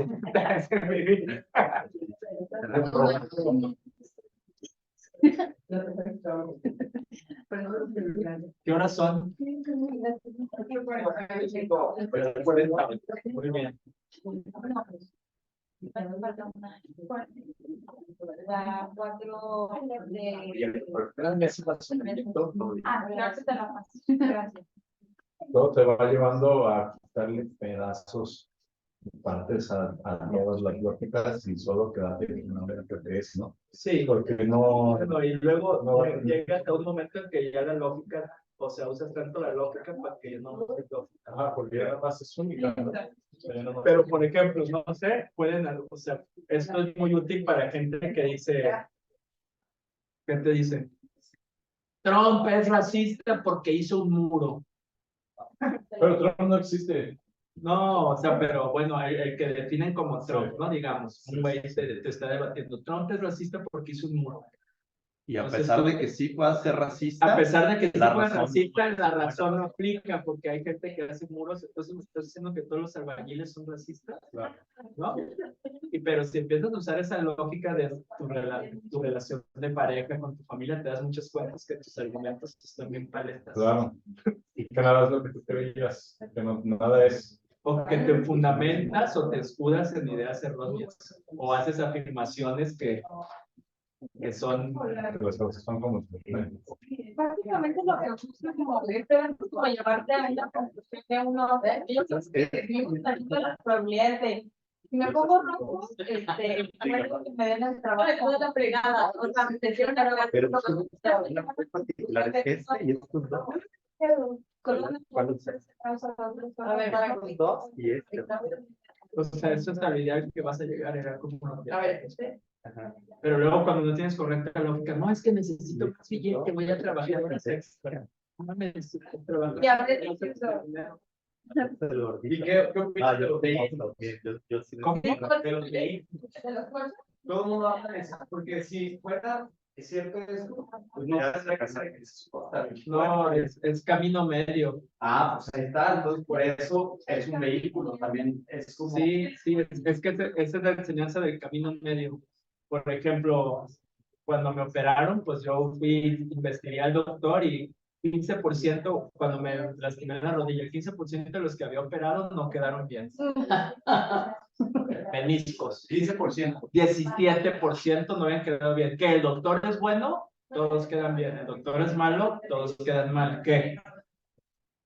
¿Qué horas son? Muy bien. La 4 Gracias. Todo te va llevando a quitarle pedazos, partes a todas las lógicas y solo quedarte con una que es, ¿no? Sí, Porque no. bueno, y luego no llega a un momento en que ya la lógica, o sea, usas tanto la lógica para que no uses lógica. Porque nada más es única, ¿no? Pero, por ejemplo, no sé, o sea, esto es muy útil para gente que dice, ¿qué te dice? Trump es racista porque hizo un muro. Pero Trump no existe. No, o sea, pero bueno, el que definen como Trump, Sí. ¿no? Digamos, un güey te está debatiendo, Trump es racista porque hizo un muro. Y a Entonces, pesar tú- de que sí pueda ser racista, A pesar de que sí la fue razón- racista, la razón no aplica, porque hay gente que hace muros, entonces me estás diciendo que todos los albañiles son racistas, ¿no? Pero si empiezas a usar esa lógica de tu relación de pareja con tu familia, te das muchas cuentas que tus argumentos están bien paletas. Claro. Y que nada es lo que tú creías, que no, nada es. O que te fundamentas o te escudas en ideas erróneas, o haces afirmaciones que son... Las cosas son como. Básicamente lo que gusta como como llevarte a una conclusión de uno de ellos, las probabilidades de si me pongo rojo, puedo que me den el trabajo de la fregada, o sea, me quiero cargar. Pero una muy particular es y estos dos. A ver, Estos dos y este. O sea, esa estabilidad que vas a llegar era como... A ver, Ajá. Pero luego cuando no tienes correcta lógica, no, es que necesito más billete, voy a trabajar horas extra. No necesito trabajar. y hablé de ¿Y qué opinas de Yo los gays? sí. ¿Cómo? De los gays. los cuerpos. Todo el mundo habla de eso, porque si fuera ¿Es cierto eso? Pues No. ya es la casa de Jesús. No, es camino medio. Ah, pues ahí está. Entonces, por eso es un vehículo. También es como. Sí, sí, es que esa es la enseñanza del camino medio. Por ejemplo, cuando me operaron, pues yo fui, investigué al doctor y 15%, cuando me lastimé la rodilla, 15% de los que había operado no quedaron bien. Meniscos. 15%. 17% no habían quedado bien. ¿Que el doctor es bueno? Todos quedan bien. El doctor es malo, todos quedan mal. ¿Qué?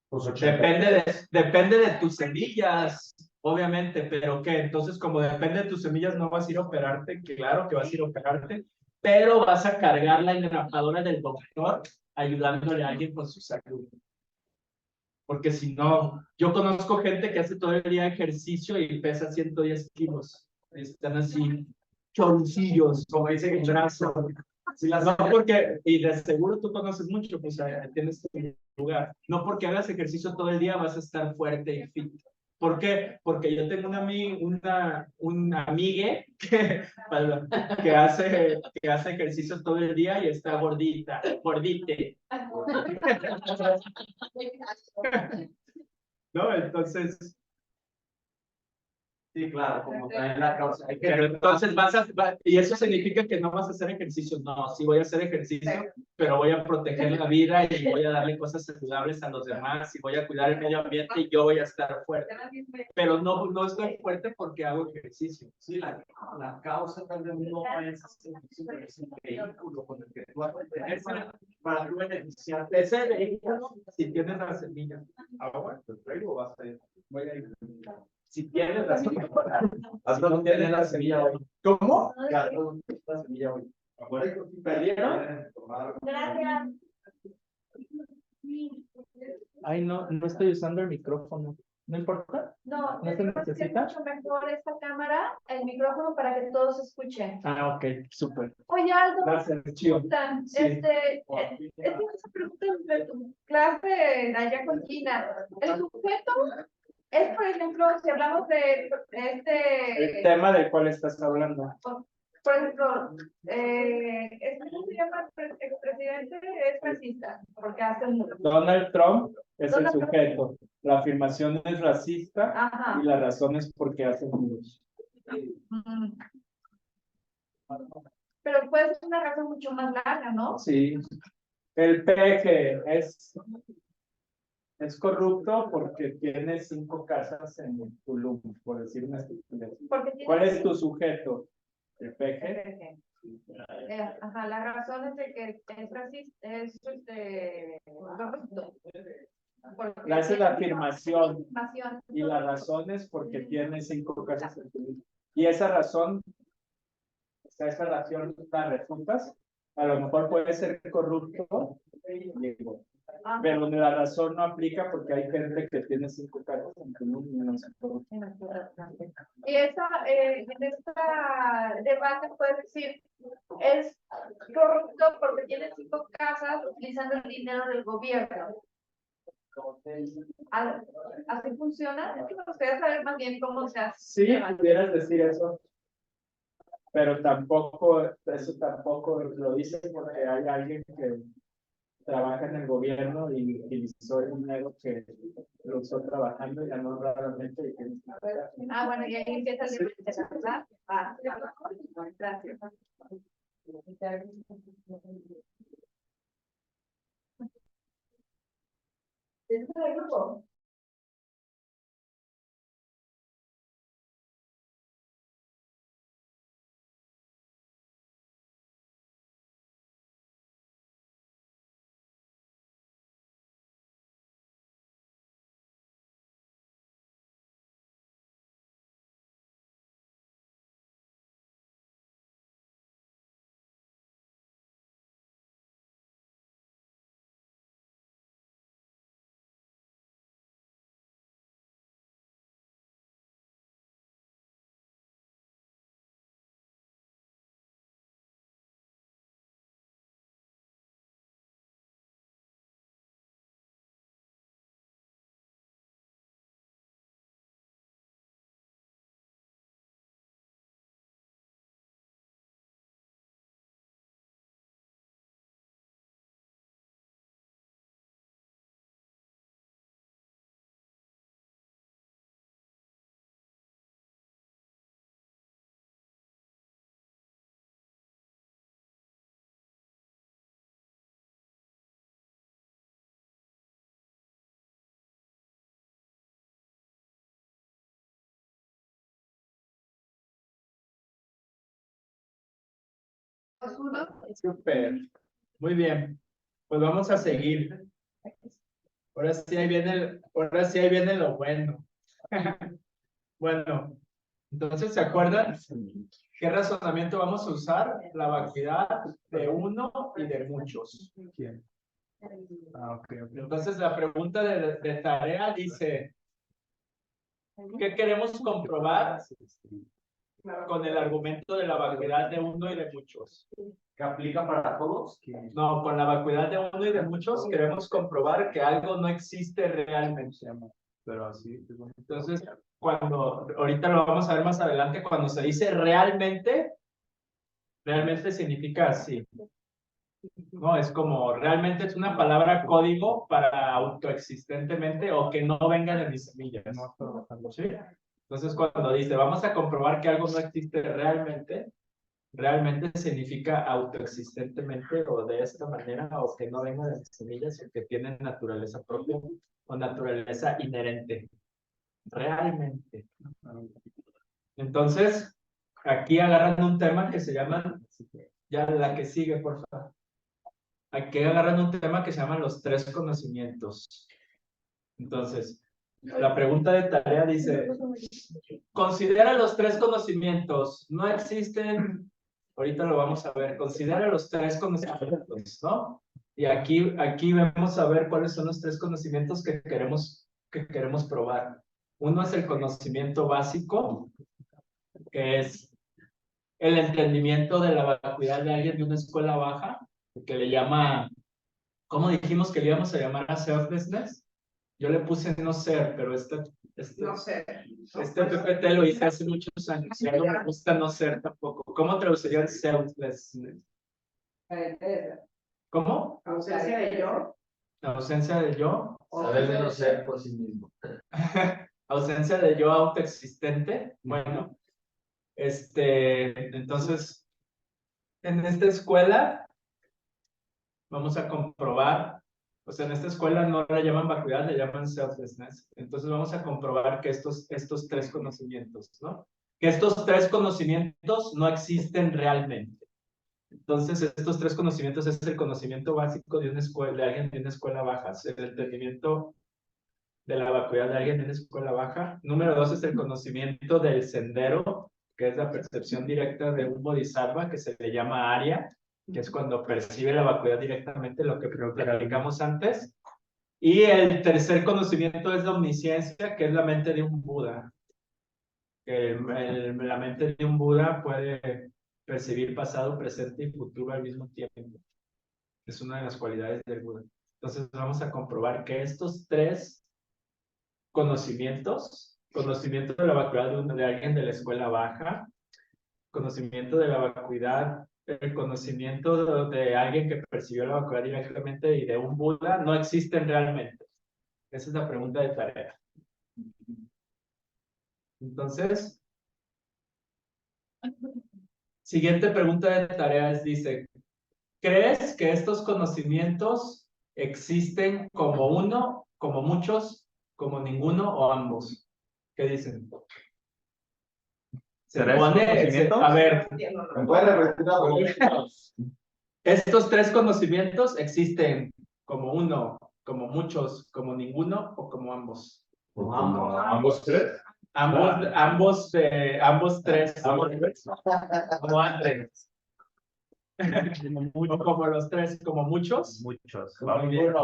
Pues 80. Depende de tus semillas, obviamente, pero ¿qué? Entonces, como depende de tus semillas, no vas a ir a operarte, claro que vas a ir a operarte, pero vas a cargar la engrapadora del doctor ayudándole a alguien con su salud. Porque si no, yo conozco gente que hace todo el día ejercicio y pesa 110 kilos. Están así, chorcillos, como dice el brazo. No porque, y de seguro tú conoces mucho, pues tienes tu lugar. No porque hagas ejercicio todo el día vas a estar fuerte y fit. ¿Por qué? Porque yo tengo una amigue que hace ejercicio todo el día y está gordite. ¿No? Entonces, Sí, claro, como traen la causa. Hay que. pero entonces y eso significa que no vas a hacer ejercicio. No, sí voy a hacer ejercicio, pero voy a proteger la vida y voy a darle cosas saludables a los demás y voy a cuidar el medio ambiente y yo voy a estar fuerte. Pero no estoy fuerte porque hago ejercicio. Sí, la causa tal vez no es un vehículo con el que tú vas a tener para tú beneficiarte. Ese vehículo, si tienes las semillas. Ahora, te traigo, vas a ir. Voy a ir. Si tienes la semilla. Hasta no tienes la semilla hoy. ¿Cómo? Ya, no tienes la semilla hoy. ¿Perdieron? Gracias. Ay, no estoy usando el micrófono. ¿No importa? No, ¿No se yo creo que es necesita? mucho mejor esta cámara, el micrófono para que todos escuchen. Ah, ok, súper. Oye, Aldo, Gracias, chido. preguntan, Sí. esa pregunta de tu clase allá con China. El sujeto es, por ejemplo, si hablamos de El tema del cual estás hablando. por ejemplo, ¿cómo se llama el expresidente? Es racista, porque hace un. Donald Trump es el Donald Trump. sujeto. La afirmación es racista Ajá. y la razón es porque hace muros. Mm. Pero puede ser una razón mucho más larga, ¿no? Sí. El peje es corrupto porque tiene 5 casas en Tulum, por decir una estupidez. Porque tiene. ¿Cuál es tu sujeto? El peje. Ajá, la razón es de que es racista, es corrupto. Porque Esa es la afirmación. afirmación. Y la razón es porque tiene 5 casas en Tulum. Y esa razón, o sea, esa razón la refutas, a lo mejor puede ser corrupto, pero la razón no aplica porque hay gente que tiene 5 casas en Tulum y no se corrupto. Y en esta debate puede decir, es corrupto porque tiene 5 casas utilizando el dinero del gobierno. ¿Así funciona? Es que me gustaría saber más bien cómo se hace. Sí, pudieras decir eso, pero tampoco, eso tampoco lo dice porque hay alguien que trabaja en el gobierno y utilizó el dinero que lo usó trabajando y ganó raramente. Bueno, y ahí empieza el debate, ¿verdad? Gracias. ¿Es el grupo? Súper. Muy bien. Pues vamos a seguir. Ahora sí ahí viene lo bueno. Bueno, entonces, ¿se acuerdan qué razonamiento vamos a usar? La vacuidad de uno y de muchos. ¿Quién? Ah, ok. Entonces, la pregunta de tarea dice, ¿qué queremos comprobar con el argumento de la vacuidad de uno y de muchos? ¿Que aplica para todos? No, con la vacuidad de uno y de muchos queremos comprobar que algo no existe realmente. Pero así. Entonces, ahorita lo vamos a ver más adelante, cuando se dice realmente significa así. No, es como, realmente es una palabra código para autoexistentemente o que no venga de mis semillas. ¿Sí? Entonces, cuando dice, vamos a comprobar que algo no existe realmente significa autoexistentemente o de esta manera, o que no venga de mis semillas, o que tiene naturaleza propia o naturaleza inherente. Realmente. Entonces, aquí agarran un tema que se llama, ya la que sigue, por favor. Aquí agarran un tema que se llama los tres conocimientos. Entonces, la pregunta de tarea dice, considera los tres conocimientos, no existen, ahorita lo vamos a ver, considera los tres conocimientos, ¿no? Y aquí vamos a ver cuáles son los tres conocimientos que queremos probar. Uno es el conocimiento básico, que es el entendimiento de la vacuidad de alguien de una escuela baja, que le llama, ¿cómo dijimos que le íbamos a llamar a selflessness? Yo le puse no ser, pero No sé. este PPT lo hice hace muchos años, y no me gusta no ser tampoco. ¿Cómo traducirían selflessness? ¿Cómo? Ausencia de yo. La ausencia de yo. Saber de no ser por sí mismo. Ausencia de yo autoexistente. Bueno, entonces, en esta escuela vamos a comprobar, o sea, en esta escuela no la llaman vacuidad, le llaman selflessness. Entonces vamos a comprobar que estos tres conocimientos, ¿no? Que estos tres conocimientos no existen realmente. Entonces, estos tres conocimientos es el conocimiento básico de una escuela, de alguien de una escuela baja, el entendimiento de la vacuidad de alguien de una escuela baja. Número 2 es el conocimiento del sendero, que es la percepción directa de un bodhisattva, que se le llama Arya, que es cuando percibe la vacuidad directamente, lo que platicamos antes. Y el tercer conocimiento es la omnisciencia, que es la mente de un Buda. Que la mente de un Buda puede percibir pasado, presente y futuro al mismo tiempo. Es una de las cualidades del Buda. Entonces vamos a comprobar que estos tres conocimiento de la vacuidad de alguien de la escuela baja, conocimiento de la vacuidad, el conocimiento de alguien que percibió la vacuidad directamente y de un Buda, no existen realmente. Esa es la pregunta de tarea. Entonces, siguiente pregunta de tareas dice, ¿crees que estos conocimientos existen como uno, como muchos, como ninguno o ambos? ¿Qué dicen? Se pone, a ver, ¿Me puedes repetir? estos tres conocimientos existen como uno, como muchos, como ninguno o como ambos. ¿Ambos tres? Ambos tres. Como Andrés. O como los tres, como muchos. Muchos. Muy bien.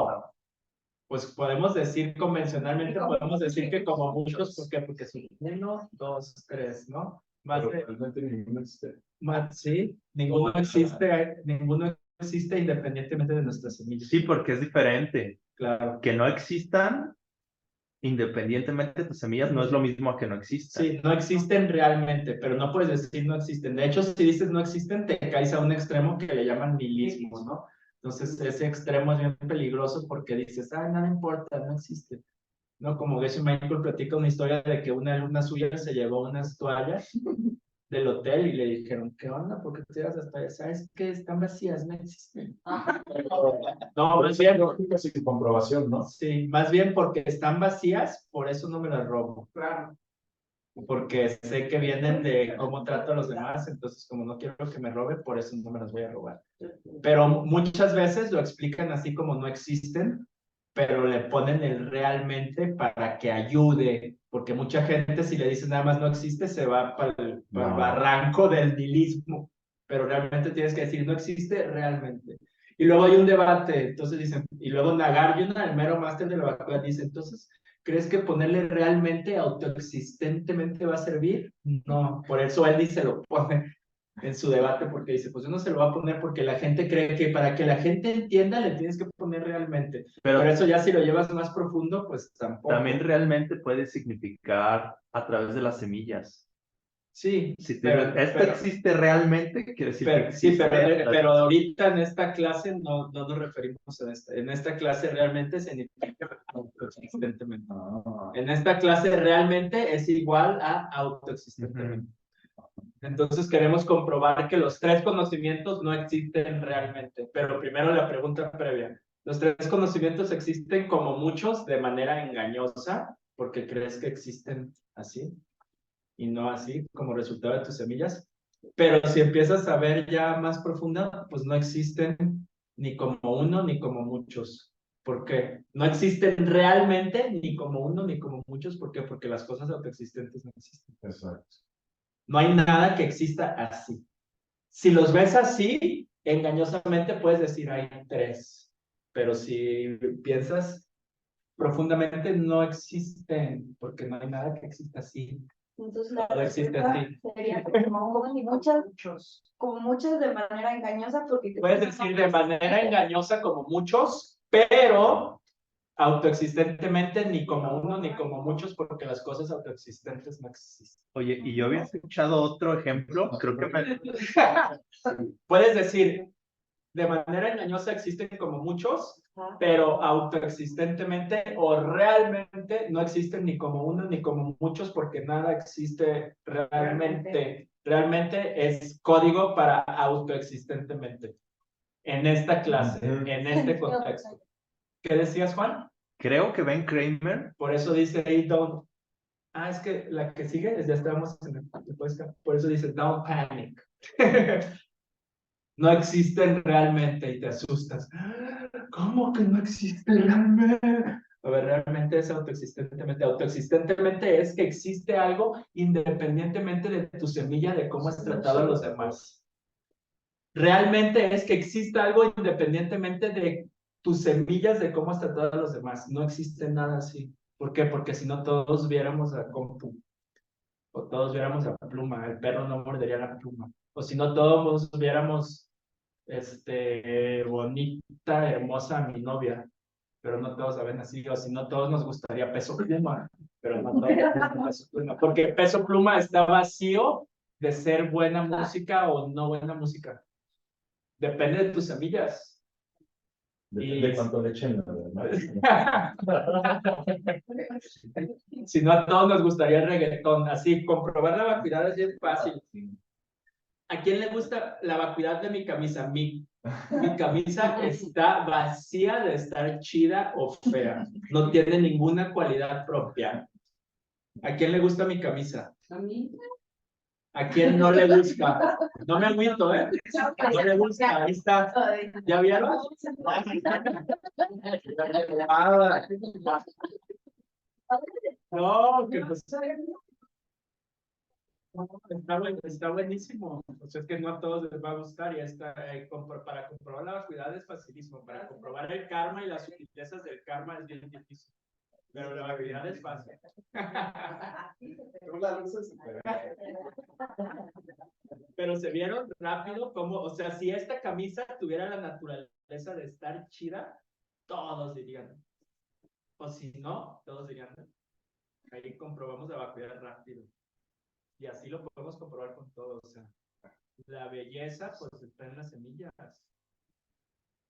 Pues podemos decir convencionalmente, podemos decir que como muchos, ¿por qué? Porque son 1, 2, 3, ¿no? Realmente ninguno existe. Sí, ninguno existe independientemente de nuestras semillas. Sí, porque es diferente. Claro. Que no existan independientemente de tus semillas no es lo mismo a que no existan. Sí, no existen realmente, pero no puedes decir no existen. De hecho, si dices no existen, te caes a un extremo que le llaman nihilismo, ¿no? Entonces, ese extremo es bien peligroso porque dices, ah, no me importa, no existe. ¿No? Como Geshe Michael platica una historia de que una alumna suya se llevó unas toallas del hotel y le dijeron, ¿qué onda? ¿Por qué te llevas las toallas? ¿Sabes qué? Están vacías, no existen. No, más bien. Lógica sin comprobación, ¿no? Sí, más bien porque están vacías, por eso no me las robo. Claro. porque sé que vienen de cómo trato a los demás, entonces como no quiero que me roben, por eso no me las voy a robar. Pero muchas veces lo explican así como no existen, pero le ponen el realmente para que ayude, porque mucha gente si le dicen nada más no existe, se va para el barranco del nihilismo, pero realmente tienes que decir no existe realmente. Y luego hay un debate, entonces dicen, y luego Nagarjuna, el mero máster de la vacuidad, dice, entonces, ¿crees que ponerle realmente, autoexistentemente va a servir? No, por eso él dice lo pone en su debate, porque dice, pues yo no se lo va a poner porque la gente cree que para que la gente entienda le tienes que poner realmente. Pero eso ya si lo llevas más profundo, pues tampoco. También realmente puede significar a través de las semillas. Sí, Si te digo, ¿esto existe realmente? Quiere decir que sí, existe. pero ahorita en esta clase no nos referimos a esta. En esta clase realmente significa autoexistentemente. En esta clase realmente es igual a autoexistentemente. Entonces queremos comprobar que los tres conocimientos no existen realmente. Pero primero la pregunta previa. Los tres conocimientos existen como muchos de manera engañosa, porque crees que existen así y no así como resultado de tus semillas. Pero si empiezas a ver ya más profunda, pues no existen ni como uno ni como muchos. ¿Por qué? No existen realmente ni como uno ni como muchos. ¿Por qué? Porque las cosas autoexistentes no existen. Exacto. No hay nada que exista así. Si los ves así, engañosamente puedes decir hay tres. Pero si piensas profundamente, no existen, porque no hay nada que exista así. Entonces la No existe respuesta así. sería como muchas de manera engañosa, porque Puedes decir de manera engañosa como muchos, pero autoexistentemente ni como uno ni como muchos, porque las cosas autoexistentes no existen. Oye, y yo había escuchado otro ejemplo, creo que me... Puedes decir, de manera engañosa existen como muchos, pero autoexistentemente o realmente no existen ni como uno ni como muchos, porque nada existe realmente. Realmente es código para autoexistentemente. En esta clase, en este contexto. ¿Qué decías, Juan? Creo que Ben Kramer. Por eso dice, hey, don't. Ah, es que la que sigue, ya estamos en el... Por eso dice, don't panic. No existen realmente y te asustas. ¿Cómo que no existen realmente? A ver, realmente es autoexistentemente. Autoexistentemente es que existe algo independientemente de tu semilla, de cómo has tratado a los demás. Realmente es que existe algo independientemente de tus semillas, de cómo has tratado a los demás. No existe nada así. ¿Por qué? Porque si no todos viéramos a Compu, o todos viéramos a Pluma, el perro no mordería la pluma. O si no todos viéramos bonita, hermosa mi novia, pero no todos saben así, o si no todos nos gustaría Peso Pluma, pero no todos Peso Pluma, porque Peso Pluma está vacío de ser buena música o no buena música. Depende de tus semillas. Depende de cuánto le echen, Si no, a todos nos gustaría el reggaetón. Así, comprobar la vacuidad es bien fácil. ¿A quién le gusta la vacuidad de mi camisa? Mi camisa está vacía de estar chida o fea. No tiene ninguna cualidad propia. ¿A quién le gusta mi camisa? A mí. ¿A quién no le gusta? No me agüito, ¿eh? No le gusta, ahí está. ¿Ya vieron? No, que pues... Está buenísimo. O sea, es que no a todos les va a gustar y para comprobar la vacuidad es facilísimo. Para comprobar el karma y las sutilezas del karma es bien difícil. Pero la vacuidad es fácil. Pero se vieron rápido como, o sea, si esta camisa tuviera la naturaleza de estar chida, todos dirían. O si no, todos dirían. Ahí comprobamos la vacuidad rápido. Y así lo podemos comprobar con todo. O sea, la belleza, pues está en las semillas.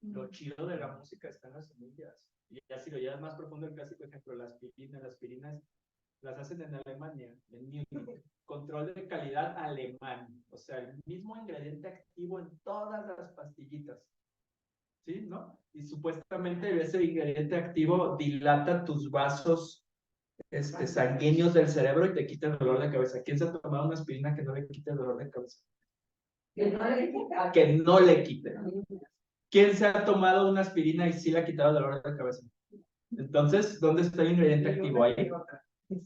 Lo chido de la música está en las semillas. Y ya si lo llevas más profundo, el clásico ejemplo, las aspirinas las hacen en Alemania, en Múnich. Control de calidad alemán. O sea, el mismo ingrediente activo en todas las pastillitas. ¿Sí? ¿No? Y supuestamente ese ingrediente activo dilata tus vasos sanguíneos del cerebro y te quita el dolor de cabeza. ¿Quién se ha tomado una aspirina que no le quite el dolor de cabeza? Que no le quite. ¿Quién se ha tomado una aspirina y sí le ha quitado el dolor de cabeza? Entonces, ¿dónde está el ingrediente activo ahí?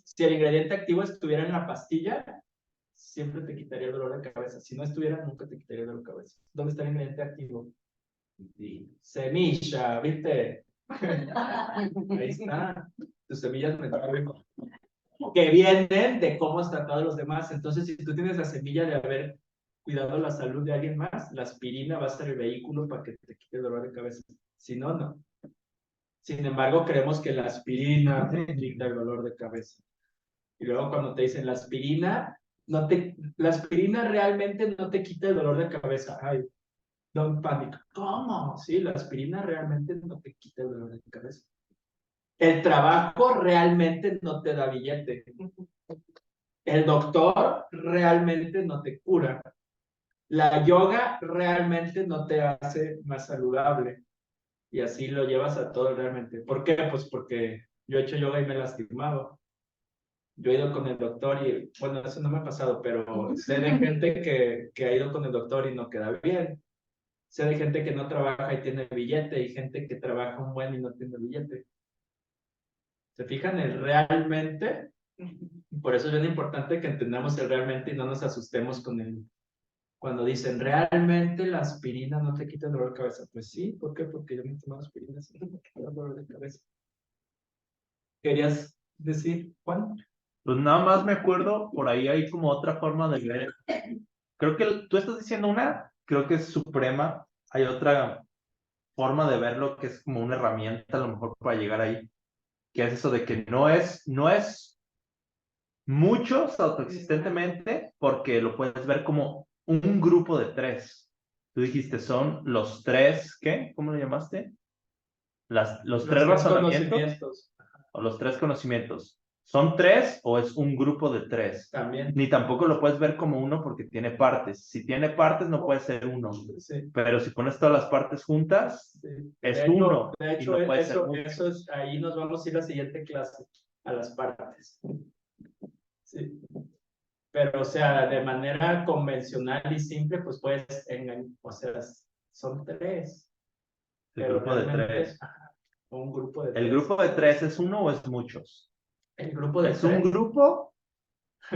Si el ingrediente activo estuviera en la pastilla, siempre te quitaría el dolor de cabeza. Si no estuviera, nunca te quitaría el dolor de cabeza. ¿Dónde está el ingrediente activo? Semilla, ¿viste? Ahí está. Tus semillas que vienen de cómo has tratado a los demás. Entonces, si tú tienes la semilla de haber cuidado la salud de alguien más, la aspirina va a ser el vehículo para que te quite el dolor de cabeza. Si no, no. Sin embargo, creemos que la aspirina te quita el dolor de cabeza. Y luego cuando te dicen la aspirina realmente no te quita el dolor de cabeza. Ay, don't panic. ¿Cómo? Sí, la aspirina realmente no te quita el dolor de cabeza. El trabajo realmente no te da billete. El doctor realmente no te cura. La yoga realmente no te hace más saludable. Y así lo llevas a todo realmente. ¿Por qué? Pues porque yo he hecho yoga y me he lastimado. Yo he ido con el doctor y, bueno, eso no me ha pasado, pero sé de gente que ha ido con el doctor y no queda bien. Sé de gente que no trabaja y tiene billete y gente que trabaja un buen y no tiene billete. ¿Se fijan? El realmente, por eso es bien importante que entendamos el realmente y no nos asustemos con el, cuando dicen realmente la aspirina no te quita el dolor de cabeza. Pues sí, ¿por qué? Porque yo me he tomado aspirinas y no me quita el dolor de cabeza. ¿Querías decir, Juan? Pues nada más me acuerdo, por ahí hay como otra forma de ver. Creo que tú estás diciendo una, creo que es suprema. Hay otra forma de verlo que es como una herramienta a lo mejor para llegar ahí, que es eso de que no es muchos autoexistentemente, porque lo puedes ver como un grupo de tres. Tú dijiste, son los tres, ¿qué? ¿Cómo lo llamaste? Los tres razonamientos o los tres conocimientos. ¿Son tres o es un grupo de tres? También. Ni tampoco lo puedes ver como uno porque tiene partes. Si tiene partes no puede ser uno. Sí. Pero si pones todas las partes juntas, Sí. es uno. De hecho, y no puede ser mucho. eso es, ahí nos vamos a ir a la siguiente clase, a las partes. Sí. Pero, o sea, de manera convencional y simple, pues puedes engañar, o sea, son tres. El Pero grupo de realmente, tres. un grupo de ¿El tres. grupo de tres es uno o es muchos? El grupo de ¿Es tres. un grupo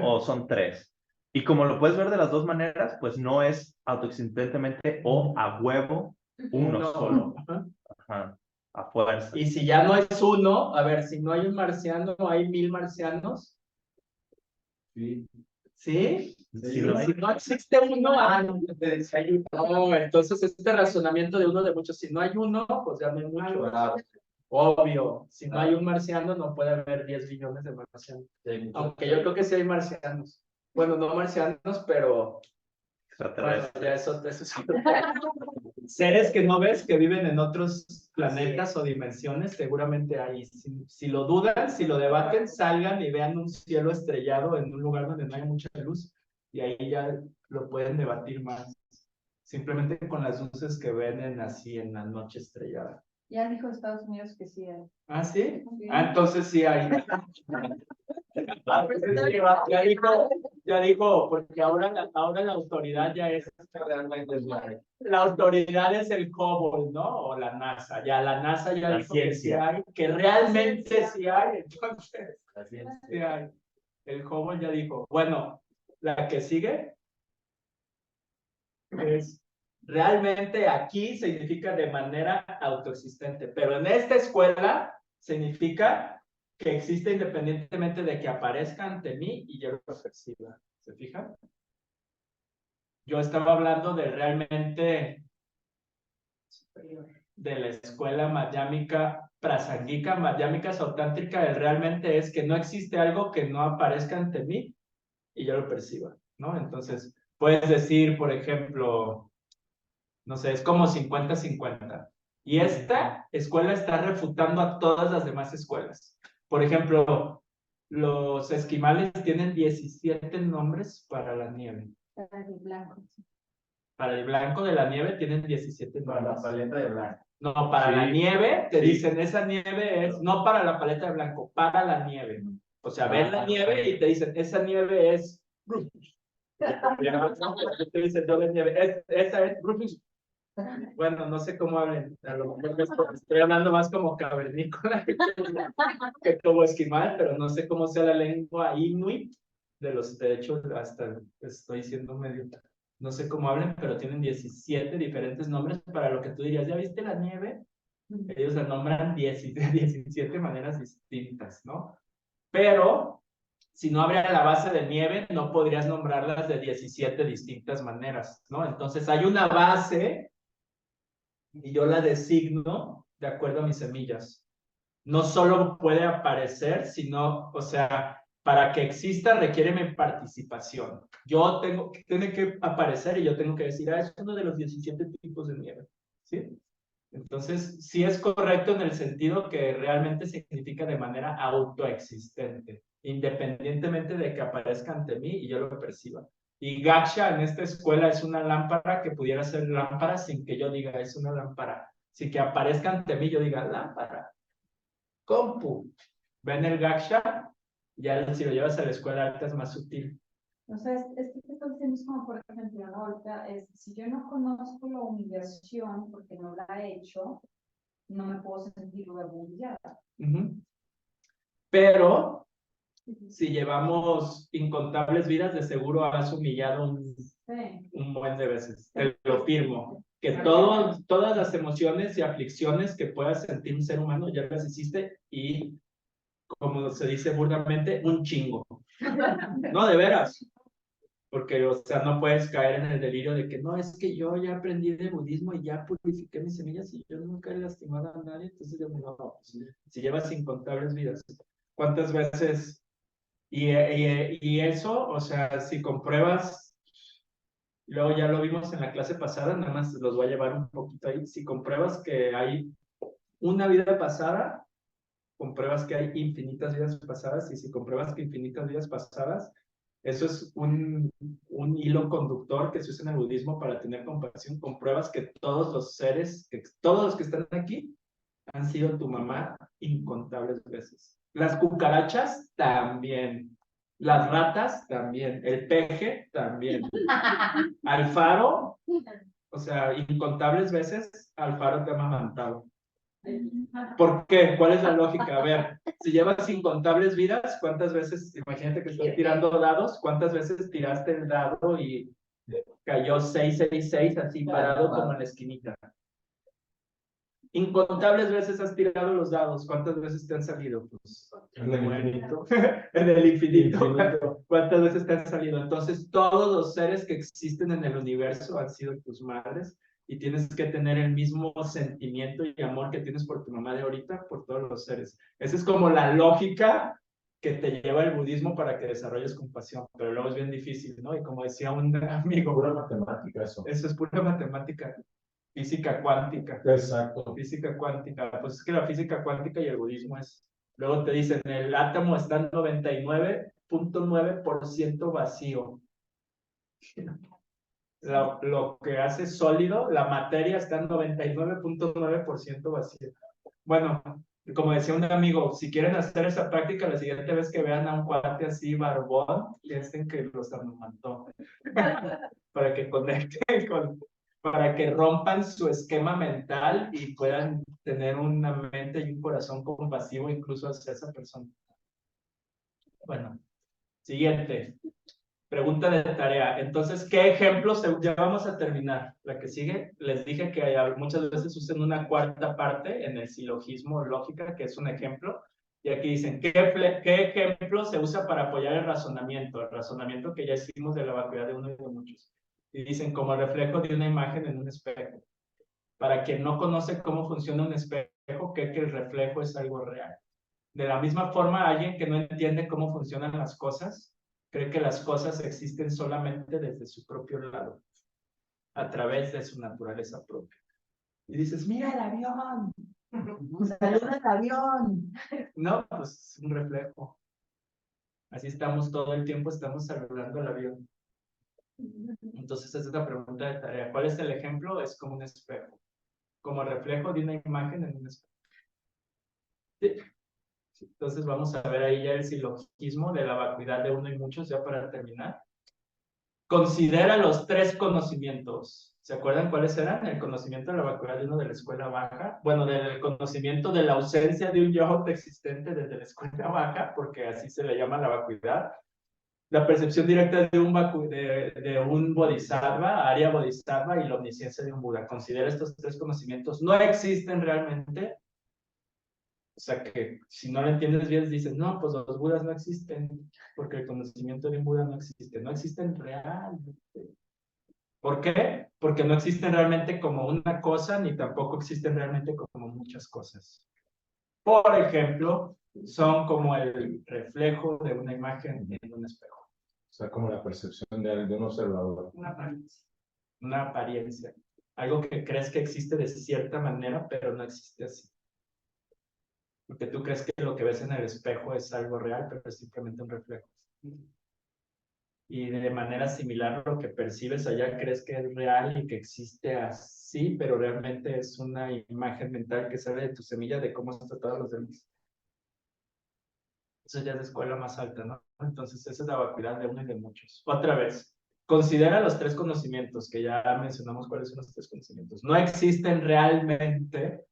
o son tres? Y como lo puedes ver de las dos maneras, pues no es autoexistentemente o a huevo uno solo. Ajá. Ajá, a fuerza. Y si ya no es uno, a ver, si no hay un marciano, hay 1000 marcianos. Sí. ¿Sí? Si no hay- Si no existe uno, no, entonces este razonamiento de uno de muchos, si no hay uno, pues ya no hay muchos. Obvio, si no hay un marciano, no puede haber 10 billones de marcianos. Aunque yo creo que sí hay marcianos. Bueno, no marcianos, pero bueno, extraterrestre. ya eso es otro tema. Seres que no ves, que viven en otros planetas o dimensiones, seguramente hay. Si lo dudan, si lo debaten, salgan y vean un cielo estrellado en un lugar donde no hay mucha luz y ahí ya lo pueden debatir más. Simplemente con las luces que ven así en la noche estrellada. Ya dijo Estados Unidos que sí hay. ¿Ah, sí? Sí. Ah, entonces sí hay. Ya dijo, porque ahora la autoridad ya es realmente la autoridad es el Hubble, ¿no? O la NASA. Ya la NASA ya La dijo que sí ciencia. hay, que realmente sí hay, entonces sí hay. El Hubble ya dijo. Bueno, la que sigue es realmente aquí significa de manera autoexistente, pero en esta escuela significa que existe independientemente de que aparezca ante mí y yo lo perciba. ¿Se fijan? Yo estaba hablando de realmente de la escuela madhyamika prasangika, madhyamika sautántrica, el realmente es que no existe algo que no aparezca ante mí y yo lo perciba, ¿no? Entonces, puedes decir, por ejemplo, no sé, es como 50-50. Y esta escuela está refutando a todas las demás escuelas. Por ejemplo, los esquimales tienen 17 nombres para la nieve. Para el blanco. Para el blanco de la nieve tienen 17 Para la nombres. paleta de blanco. No, para la Sí. nieve, te Sí. dicen, esa nieve es, no para la paleta de blanco, para la nieve. O sea, ven la nieve y te dicen, esa nieve es Rufus. Te dicen, no es nieve, esa es Rufus. Bueno, no sé cómo hablen, a lo mejor estoy hablando más como cavernícola que como esquimal, pero no sé cómo sea la lengua inuit de los, de hecho, hasta estoy siendo medio, no sé cómo hablen, pero tienen 17 diferentes nombres para lo que tú dirías, ¿ya viste la nieve? Ellos la nombran 17 maneras distintas, ¿no? Pero si no habría la base de nieve, no podrías nombrarlas de 17 distintas maneras, ¿no? Entonces hay una base y yo la designo de acuerdo a mis semillas. No solo puede aparecer, sino, o sea, para que exista requiere mi participación. Yo tengo, tiene que aparecer y yo tengo que decir, es uno de los 17 tipos de nieve, ¿sí? Entonces, sí es correcto en el sentido que realmente significa de manera autoexistente, independientemente de que aparezca ante mí y yo lo perciba. Y Gaksha en esta escuela es una lámpara que pudiera ser lámpara sin que yo diga es una lámpara. Sin que aparezca ante mí yo diga lámpara. Compu. Ven el Gaksha, ya si lo llevas a la escuela alta es más sutil. O sea, es que te estoy diciendo es como, por ejemplo, ¿no? Ahorita es, si yo no conozco la humillación porque no la he hecho, no me puedo sentir luego humillada. Pero si llevamos incontables vidas, de seguro has humillado un buen de veces. Te lo firmo. Que todas las emociones y aflicciones que puedas sentir un ser humano ya las hiciste y, como se dice burdamente, un chingo. No, de veras. Porque, o sea, no puedes caer en el delirio de que no, es que yo ya aprendí de budismo y ya purifiqué mis semillas y yo nunca he lastimado a nadie, entonces yo no, si llevas incontables vidas, ¿cuántas veces? Y eso, o sea, si compruebas, luego ya lo vimos en la clase pasada, nada más los voy a llevar un poquito ahí, si compruebas que hay una vida pasada, compruebas que hay infinitas vidas pasadas, y si compruebas que infinitas vidas pasadas, eso es un hilo conductor que se usa en el budismo para tener compasión, compruebas que todos los seres, que todos los que están aquí, han sido tu mamá incontables veces. Las cucarachas también. Las ratas también. El peje también. Alfaro, o sea, incontables veces Alfaro te ha amamantado. ¿Por qué? ¿Cuál es la lógica? A ver, si llevas incontables vidas, ¿cuántas veces, imagínate que estás tirando dados, cuántas veces tiraste el dado y cayó 666 así parado como en la esquinita? Incontables veces has tirado los dados. ¿Cuántas veces te han salido? Pues, en el infinito. En el infinito. ¿Cuántas veces te han salido? Entonces, todos los seres que existen en el universo han sido tus madres y tienes que tener el mismo sentimiento y amor que tienes por tu mamá de ahorita, por todos los seres. Esa es como la lógica que te lleva el budismo para que desarrolles compasión, pero luego es bien difícil, ¿no? Y como decía un amigo, Pura matemática eso. eso es pura matemática. Física cuántica. Exacto. Física cuántica. Pues es que la física cuántica y el budismo es. Luego te dicen, el átomo está en 99.9% vacío. Lo que hace sólido, la materia está en 99.9% vacío. Bueno, como decía un amigo, si quieren hacer esa práctica, la siguiente vez que vean a un cuate así barbón, piensen que los amamantó. Para que conecten para que rompan su esquema mental y puedan tener una mente y un corazón compasivo incluso hacia esa persona. Bueno, siguiente. Pregunta de tarea. Entonces, ¿qué ejemplos? Ya vamos a terminar. La que sigue, les dije que muchas veces usan una cuarta parte en el silogismo lógica, que es un ejemplo. Y aquí dicen, ¿qué ejemplo se usa para apoyar el razonamiento? El razonamiento que ya hicimos de la vacuidad de uno y de muchos. Y dicen, como reflejo de una imagen en un espejo. Para quien no conoce cómo funciona un espejo, cree que el reflejo es algo real. De la misma forma, alguien que no entiende cómo funcionan las cosas, cree que las cosas existen solamente desde su propio lado, a través de su naturaleza propia. Y dices, mira el avión, saluda el avión. No, pues es un reflejo. Así estamos todo el tiempo, estamos saludando al avión. Entonces, esa es la pregunta de tarea. ¿Cuál es el ejemplo? Es como un espejo. como reflejo de una imagen en un espejo. Sí. Entonces vamos a ver ahí ya el silogismo de la vacuidad de uno y muchos, ya para terminar. Considera los 3 conocimientos. ¿Se acuerdan cuáles eran? El conocimiento de la vacuidad de uno de la escuela baja. Bueno, del conocimiento de la ausencia de un yo existente desde la escuela baja, porque así se le llama la vacuidad. La percepción directa de un bodhisattva, Arya bodhisattva, y la omnisciencia de un Buda. Considera estos 3 conocimientos. No existen realmente. O sea que si no lo entiendes bien, dices, no, pues los Budas no existen, porque el conocimiento de un Buda no existe. No existen realmente. ¿Por qué? Porque no existen realmente como una cosa, ni tampoco existen realmente como muchas cosas. Por ejemplo, son como el reflejo de una imagen en un espejo. O sea, como la percepción de un observador. Una apariencia. Una apariencia. Algo que crees que existe de cierta manera, pero no existe así. Porque tú crees que lo que ves en el espejo es algo real, pero es simplemente un reflejo. Y de manera similar lo que percibes allá crees que es real y que existe así, pero realmente es una imagen mental que sale de tu semilla de cómo están todos los demás. Eso ya es de escuela más alta, ¿no? Entonces esa es la vacuidad de uno y de muchos. Otra vez, considera los 3 conocimientos, que ya mencionamos cuáles son los 3 conocimientos. No existen realmente,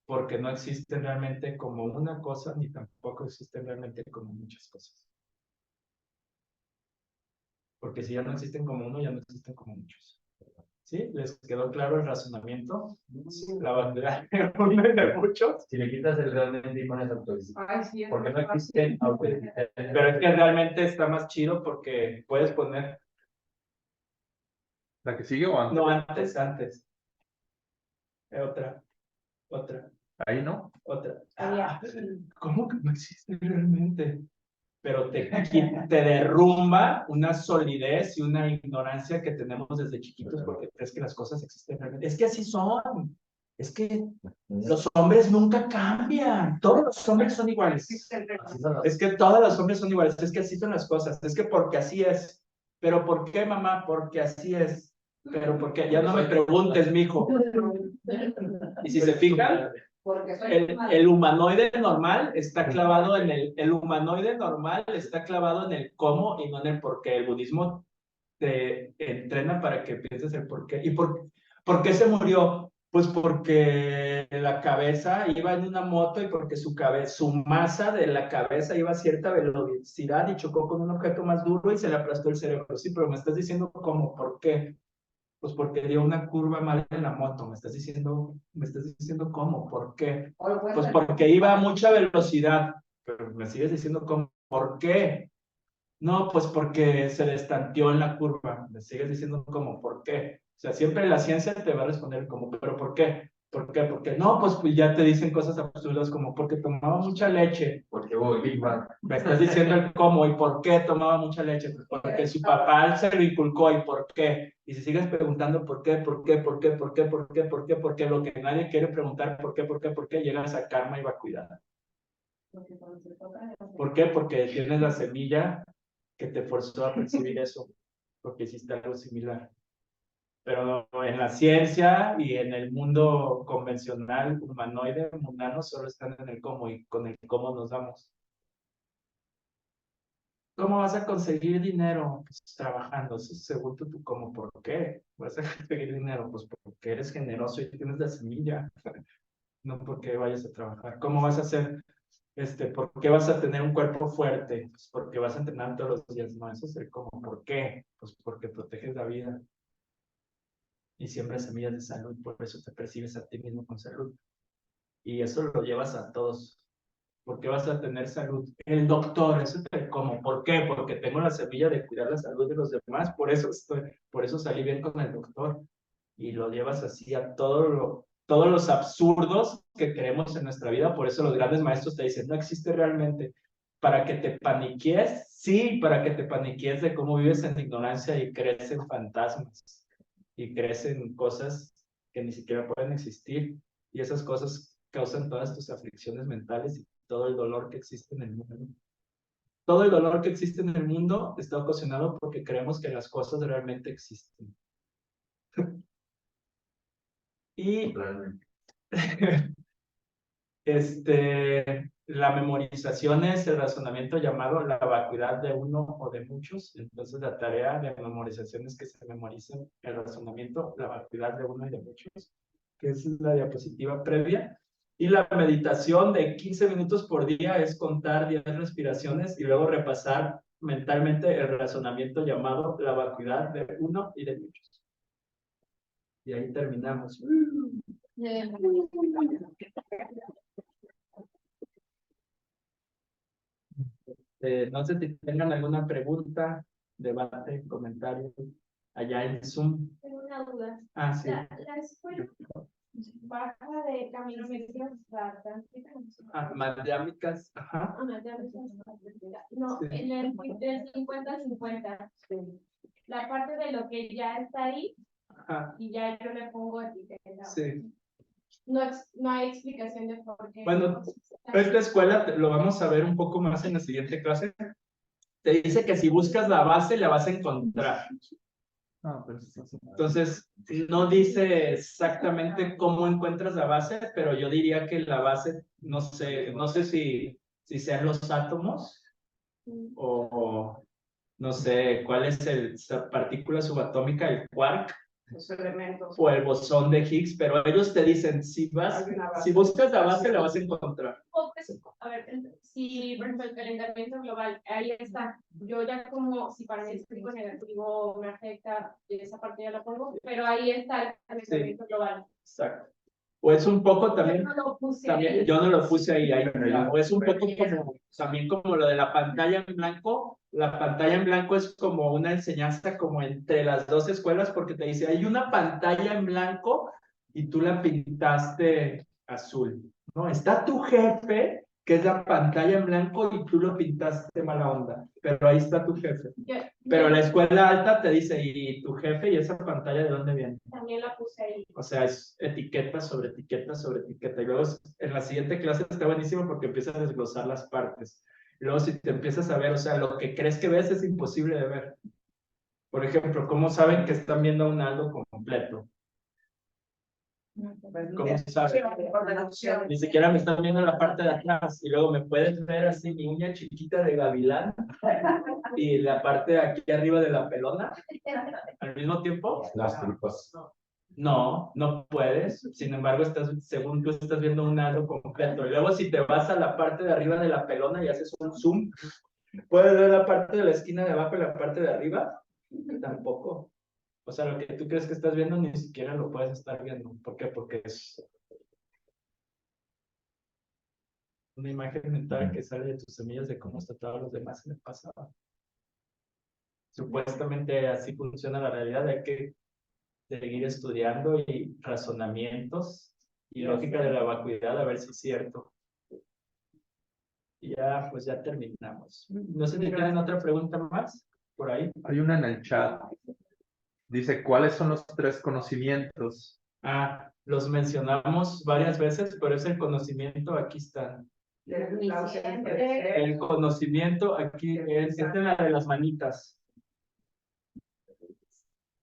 porque no existen realmente como una cosa, ni tampoco existen realmente como muchas cosas. Porque si ya no existen como uno, ya no existen como muchos. ¿Sí? ¿Les quedó claro el razonamiento? La vacuidad de uno y de muchos. Si le quitas el realmente y pones autoexistente. Ay, sí, Porque no existen autoexistentes. Pero es que realmente está más chido porque puedes poner... ¿La que sigue o antes? No, antes. Otra. Ahí no. Otra. ¿Cómo que no existe realmente? Pero te derrumba una solidez y una ignorancia que tenemos desde chiquitos porque crees que las cosas existen realmente. Es que así son. Es que los hombres nunca cambian. Todos los hombres son iguales. Es que todos los hombres son iguales. Es que así son las cosas. Es que porque así es. ¿Pero por qué, mamá? Porque así es. Pero porque ya no me preguntes, mijo. Y si se fijan, el humanoide normal está clavado en el humanoide normal está clavado en el cómo y no en el por qué. El budismo te entrena para que pienses el por qué. ¿Y por qué se murió? Pues porque la cabeza iba en una moto y porque su masa de la cabeza iba a cierta velocidad y chocó con un objeto más duro y se le aplastó el cerebro. Sí, pero me estás diciendo cómo, ¿por qué? Pues porque dio una curva mal en la moto. Me estás diciendo cómo, ¿por qué? Pues porque iba a mucha velocidad. Pero me sigues diciendo cómo, ¿por qué? No, pues porque se destanteó en la curva. Me sigues diciendo cómo, ¿por qué? O sea, siempre la ciencia te va a responder como, ¿pero por qué? ¿Por qué? Porque no, pues ya te dicen cosas absurdas como porque tomaba mucha leche. Porque hubo Big Bang. Me estás diciendo el cómo y por qué tomaba mucha leche. Pues porque su papá se lo inculcó y por qué. Y si sigues preguntando por qué, lo que nadie quiere preguntar, por qué, llegas a karma y vacuidad. ¿Por qué? Porque tienes la semilla que te forzó a percibir eso, porque hiciste algo similar. Pero no, en la ciencia y en el mundo convencional, humanoide, mundano, solo están en el cómo y con el cómo nos damos. ¿Cómo vas a conseguir dinero? Pues trabajando, según tú, ¿cómo? ¿Por qué vas a conseguir dinero? Pues porque eres generoso y tienes la semilla, no porque vayas a trabajar. ¿Cómo vas a hacer? ¿Por qué vas a tener un cuerpo fuerte? Pues porque vas a entrenar todos los días. No, eso es el cómo. ¿Por qué? Pues porque proteges la vida y siembras semillas de salud, por eso te percibes a ti mismo con salud. Y eso lo llevas a todos. ¿Por qué vas a tener salud? El doctor, eso es el cómo. ¿Por qué? Porque tengo la semilla de cuidar la salud de los demás, por eso salí bien con el doctor. Y lo llevas así a todos los absurdos que creemos en nuestra vida, por eso los grandes maestros te dicen, no existe realmente. Para que te paniques, sí, para que te paniques de cómo vives en ignorancia y crees en fantasmas y crees en cosas que ni siquiera pueden existir. Y esas cosas causan todas tus aflicciones mentales y todo el dolor que existe en el mundo. Todo el dolor que existe en el mundo está ocasionado porque creemos que las cosas realmente existen. Y La memorización es el razonamiento llamado la vacuidad de uno o de muchos. Entonces, la tarea de memorización es que se memoricen el razonamiento, la vacuidad de uno y de muchos, que es la diapositiva previa. Y la meditación de 15 minutos por día es contar 10 respiraciones y luego repasar mentalmente el razonamiento llamado la vacuidad de uno y de muchos. Y ahí terminamos. No sé si tengan alguna pregunta, debate, comentario allá en Zoom. Tengo una duda. Ah, sí. La escuela baja de camino medio Matemáticas, ajá. No, Sí. en el 50-50. La parte de lo que ya está ahí Ajá. y ya yo le pongo etiqueta. Sí. No, no hay explicación de por qué. Bueno, esta escuela lo vamos a ver un poco más en la siguiente clase. Te dice que si buscas la base, la vas a encontrar. Entonces, no dice exactamente cómo encuentras la base, pero yo diría que la base, no sé si sean los átomos o no sé cuál es la partícula subatómica, el quark, Los elementos. o el bosón de Higgs, pero ellos te dicen, si buscas la base, la vas a encontrar. A ver, si por ejemplo el calentamiento global, ahí está. Yo ya como, si para mí el pico negativo me afecta, esa parte ya la pongo, pero ahí está el calentamiento global. Exacto. O es un poco también, Yo no lo puse también ahí. yo no lo puse ahí, o es un poco como, también como lo de la pantalla en blanco. La pantalla en blanco es como una enseñanza como entre las dos escuelas, porque te dice, hay una pantalla en blanco y tú la pintaste azul, ¿no? Está tu jefe, que es la pantalla en blanco, y tú lo pintaste mala onda, pero ahí está tu jefe. Pero la escuela alta te dice, ¿y tu jefe y esa pantalla de dónde viene? También la puse ahí. O sea, es etiqueta sobre etiqueta sobre etiqueta. Y luego en la siguiente clase está buenísimo porque empiezas a desglosar las partes. Y luego si te empiezas a ver, o sea, lo que crees que ves es imposible de ver. Por ejemplo, ¿cómo saben que están viendo un algo completo? ¿Cómo saben? Ni siquiera me están viendo la parte de atrás. Y luego me puedes ver así mi uña chiquita de gavilán y la parte de aquí arriba de la pelona al mismo tiempo. Las tripas. No, no puedes. Sin embargo, según tú estás viendo un halo completo. Y luego si te vas a la parte de arriba de la pelona y haces un zoom, ¿puedes ver la parte de la esquina de abajo y la parte de arriba? Tampoco. O sea, lo que tú crees que estás viendo ni siquiera lo puedes estar viendo. ¿Por qué? Porque es una imagen mental que sale de tus semillas de cómo trataban los demás en el pasado. Supuestamente así funciona la realidad. Hay que seguir estudiando y razonamientos y lógica de la vacuidad a ver si es cierto. Y ya, pues ya terminamos. No sé si tienen otra pregunta más por ahí. Hay una en el chat. Dice, ¿cuáles son los 3 conocimientos? Ah, los mencionamos varias veces, pero es el conocimiento, aquí está. El conocimiento aquí es la de las manitas.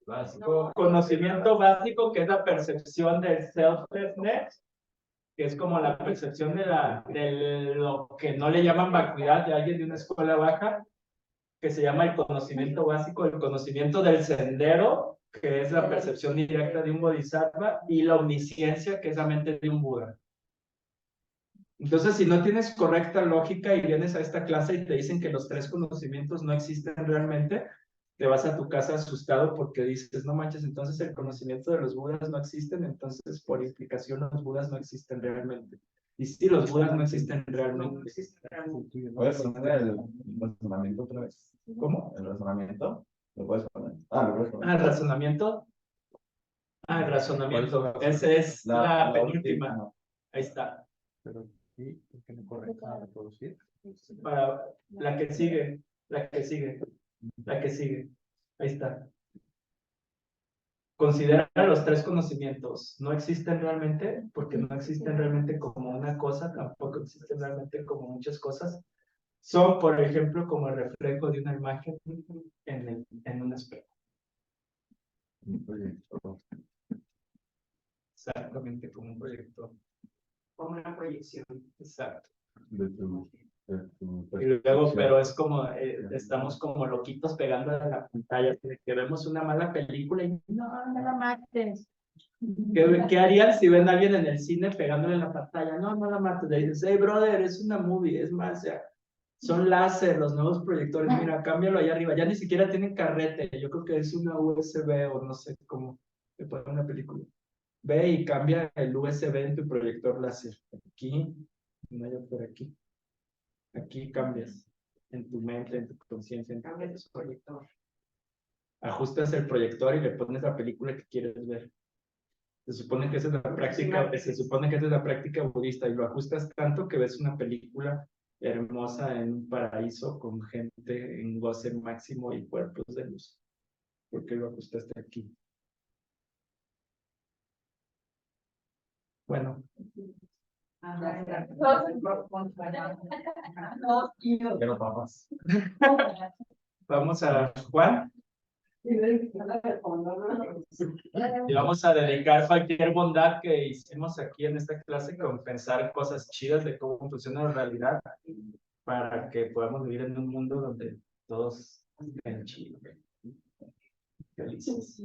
Básico. Conocimiento básico, que es la percepción del selflessness, que es como la percepción de lo que no le llaman vacuidad de alguien de una escuela baja, que se llama el conocimiento básico, el conocimiento del sendero, que es la percepción directa de un bodhisattva, y la omnisciencia, que es la mente de un Buda. Entonces, si no tienes correcta lógica y vienes a esta clase y te dicen que los 3 conocimientos no existen realmente, te vas a tu casa asustado porque dices, no manches, entonces el conocimiento de los Budas no existen, entonces por implicación los Budas no existen realmente. Y sí, los Budas no existen realmente. ¿Puedes poner el razonamiento otra vez? ¿Cómo? ¿El razonamiento? ¿Lo puedes poner? Ah, lo puedes poner. Ah, el razonamiento. Ah, el razonamiento. Esa es la penúltima. Ahí está. Pero sí, ¿por qué no correcto a reproducir? Para la que sigue, la que sigue, la que sigue. Ahí está. Considera los 3 conocimientos. No existen realmente, porque no existen realmente como una cosa, tampoco existen realmente como muchas cosas. Son, por ejemplo, como el reflejo de una imagen en un espejo. Exactamente, como un proyector. Como una proyección. Exacto. de tu Y luego, pero es como, estamos como loquitos pegándole a la pantalla, que vemos una mala película y no la mates. ¿Qué harían si ven a alguien en el cine pegándole en la pantalla? No la mates. Le dices, hey, brother, es una movie, es más, ya, son láser, los nuevos proyectores, mira, cámbialo allá arriba. Ya ni siquiera tienen carrete, yo creo que es una USB o no sé cómo se pone una película. Ve y cambia el USB en tu proyector láser. Aquí, no hay por aquí. Aquí cambias en tu mente, en tu conciencia. Cambias tu proyector. Ajustas el proyector y le pones la película que quieres ver. Se supone que esa es la práctica, se supone que esa es la práctica budista y lo ajustas tanto que ves una película hermosa en un paraíso con gente en goce máximo y cuerpos de luz. ¿Por qué lo ajustaste aquí? Bueno. Ya no vamos. Vamos a Juan y vamos a dedicar cualquier bondad que hicimos aquí en esta clase con pensar cosas chidas de cómo funciona la realidad para que podamos vivir en un mundo donde todos estén chidos, felices.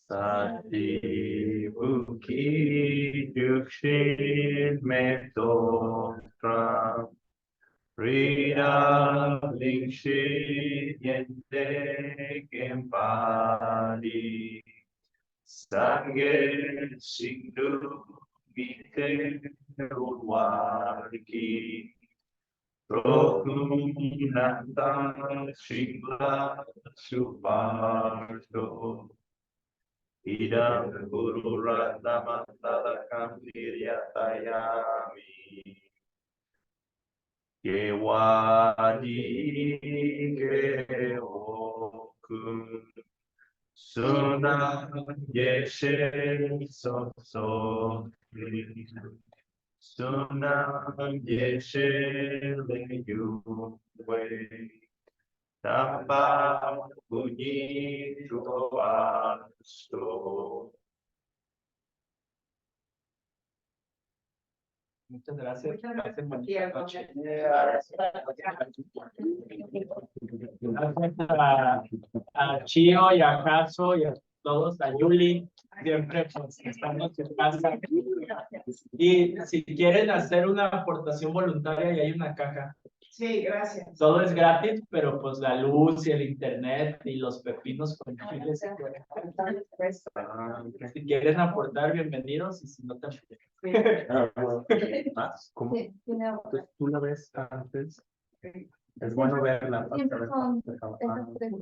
Sati Buki Yukshin Metotra Rida Lingshi Yente Kempadi Sange Sindhu Mite Urwariki Prokunanta Shingla Suparto Ida Guru Ratna Mandala Kambiryatayami Kewadi Keokun Suna Yeshe So Suna Yeshe Leyu Tapa Bunyi Tuasto. Muchas gracias. Gracias a Chio y a Caso y a todos, a Yuli, siempre pues, estamos en casa. Y si quieren hacer una aportación voluntaria, y hay una caja. Sí, gracias. Todo es gratis, pero pues la luz y el internet y los pepinos con chiles. Si quieren aportar, bienvenidos, y si no, también. ¿Cómo? Entonces, tú la ves antes. Es bueno verla. Siempre son esas tres.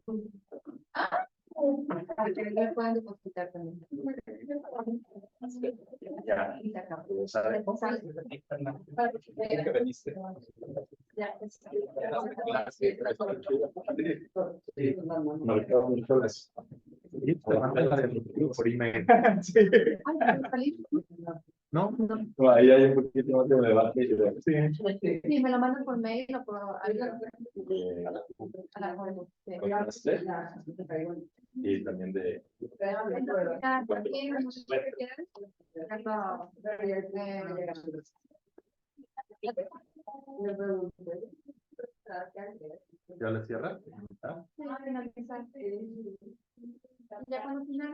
Le pueden depositar también. Ya. ¿Sabes? Que veniste. Por email. Sí. No, Ahí hay un poquito más de debate. Sí, me lo mandan por mail o por Y también de ¿ya le cierras? Ya cuando finalice.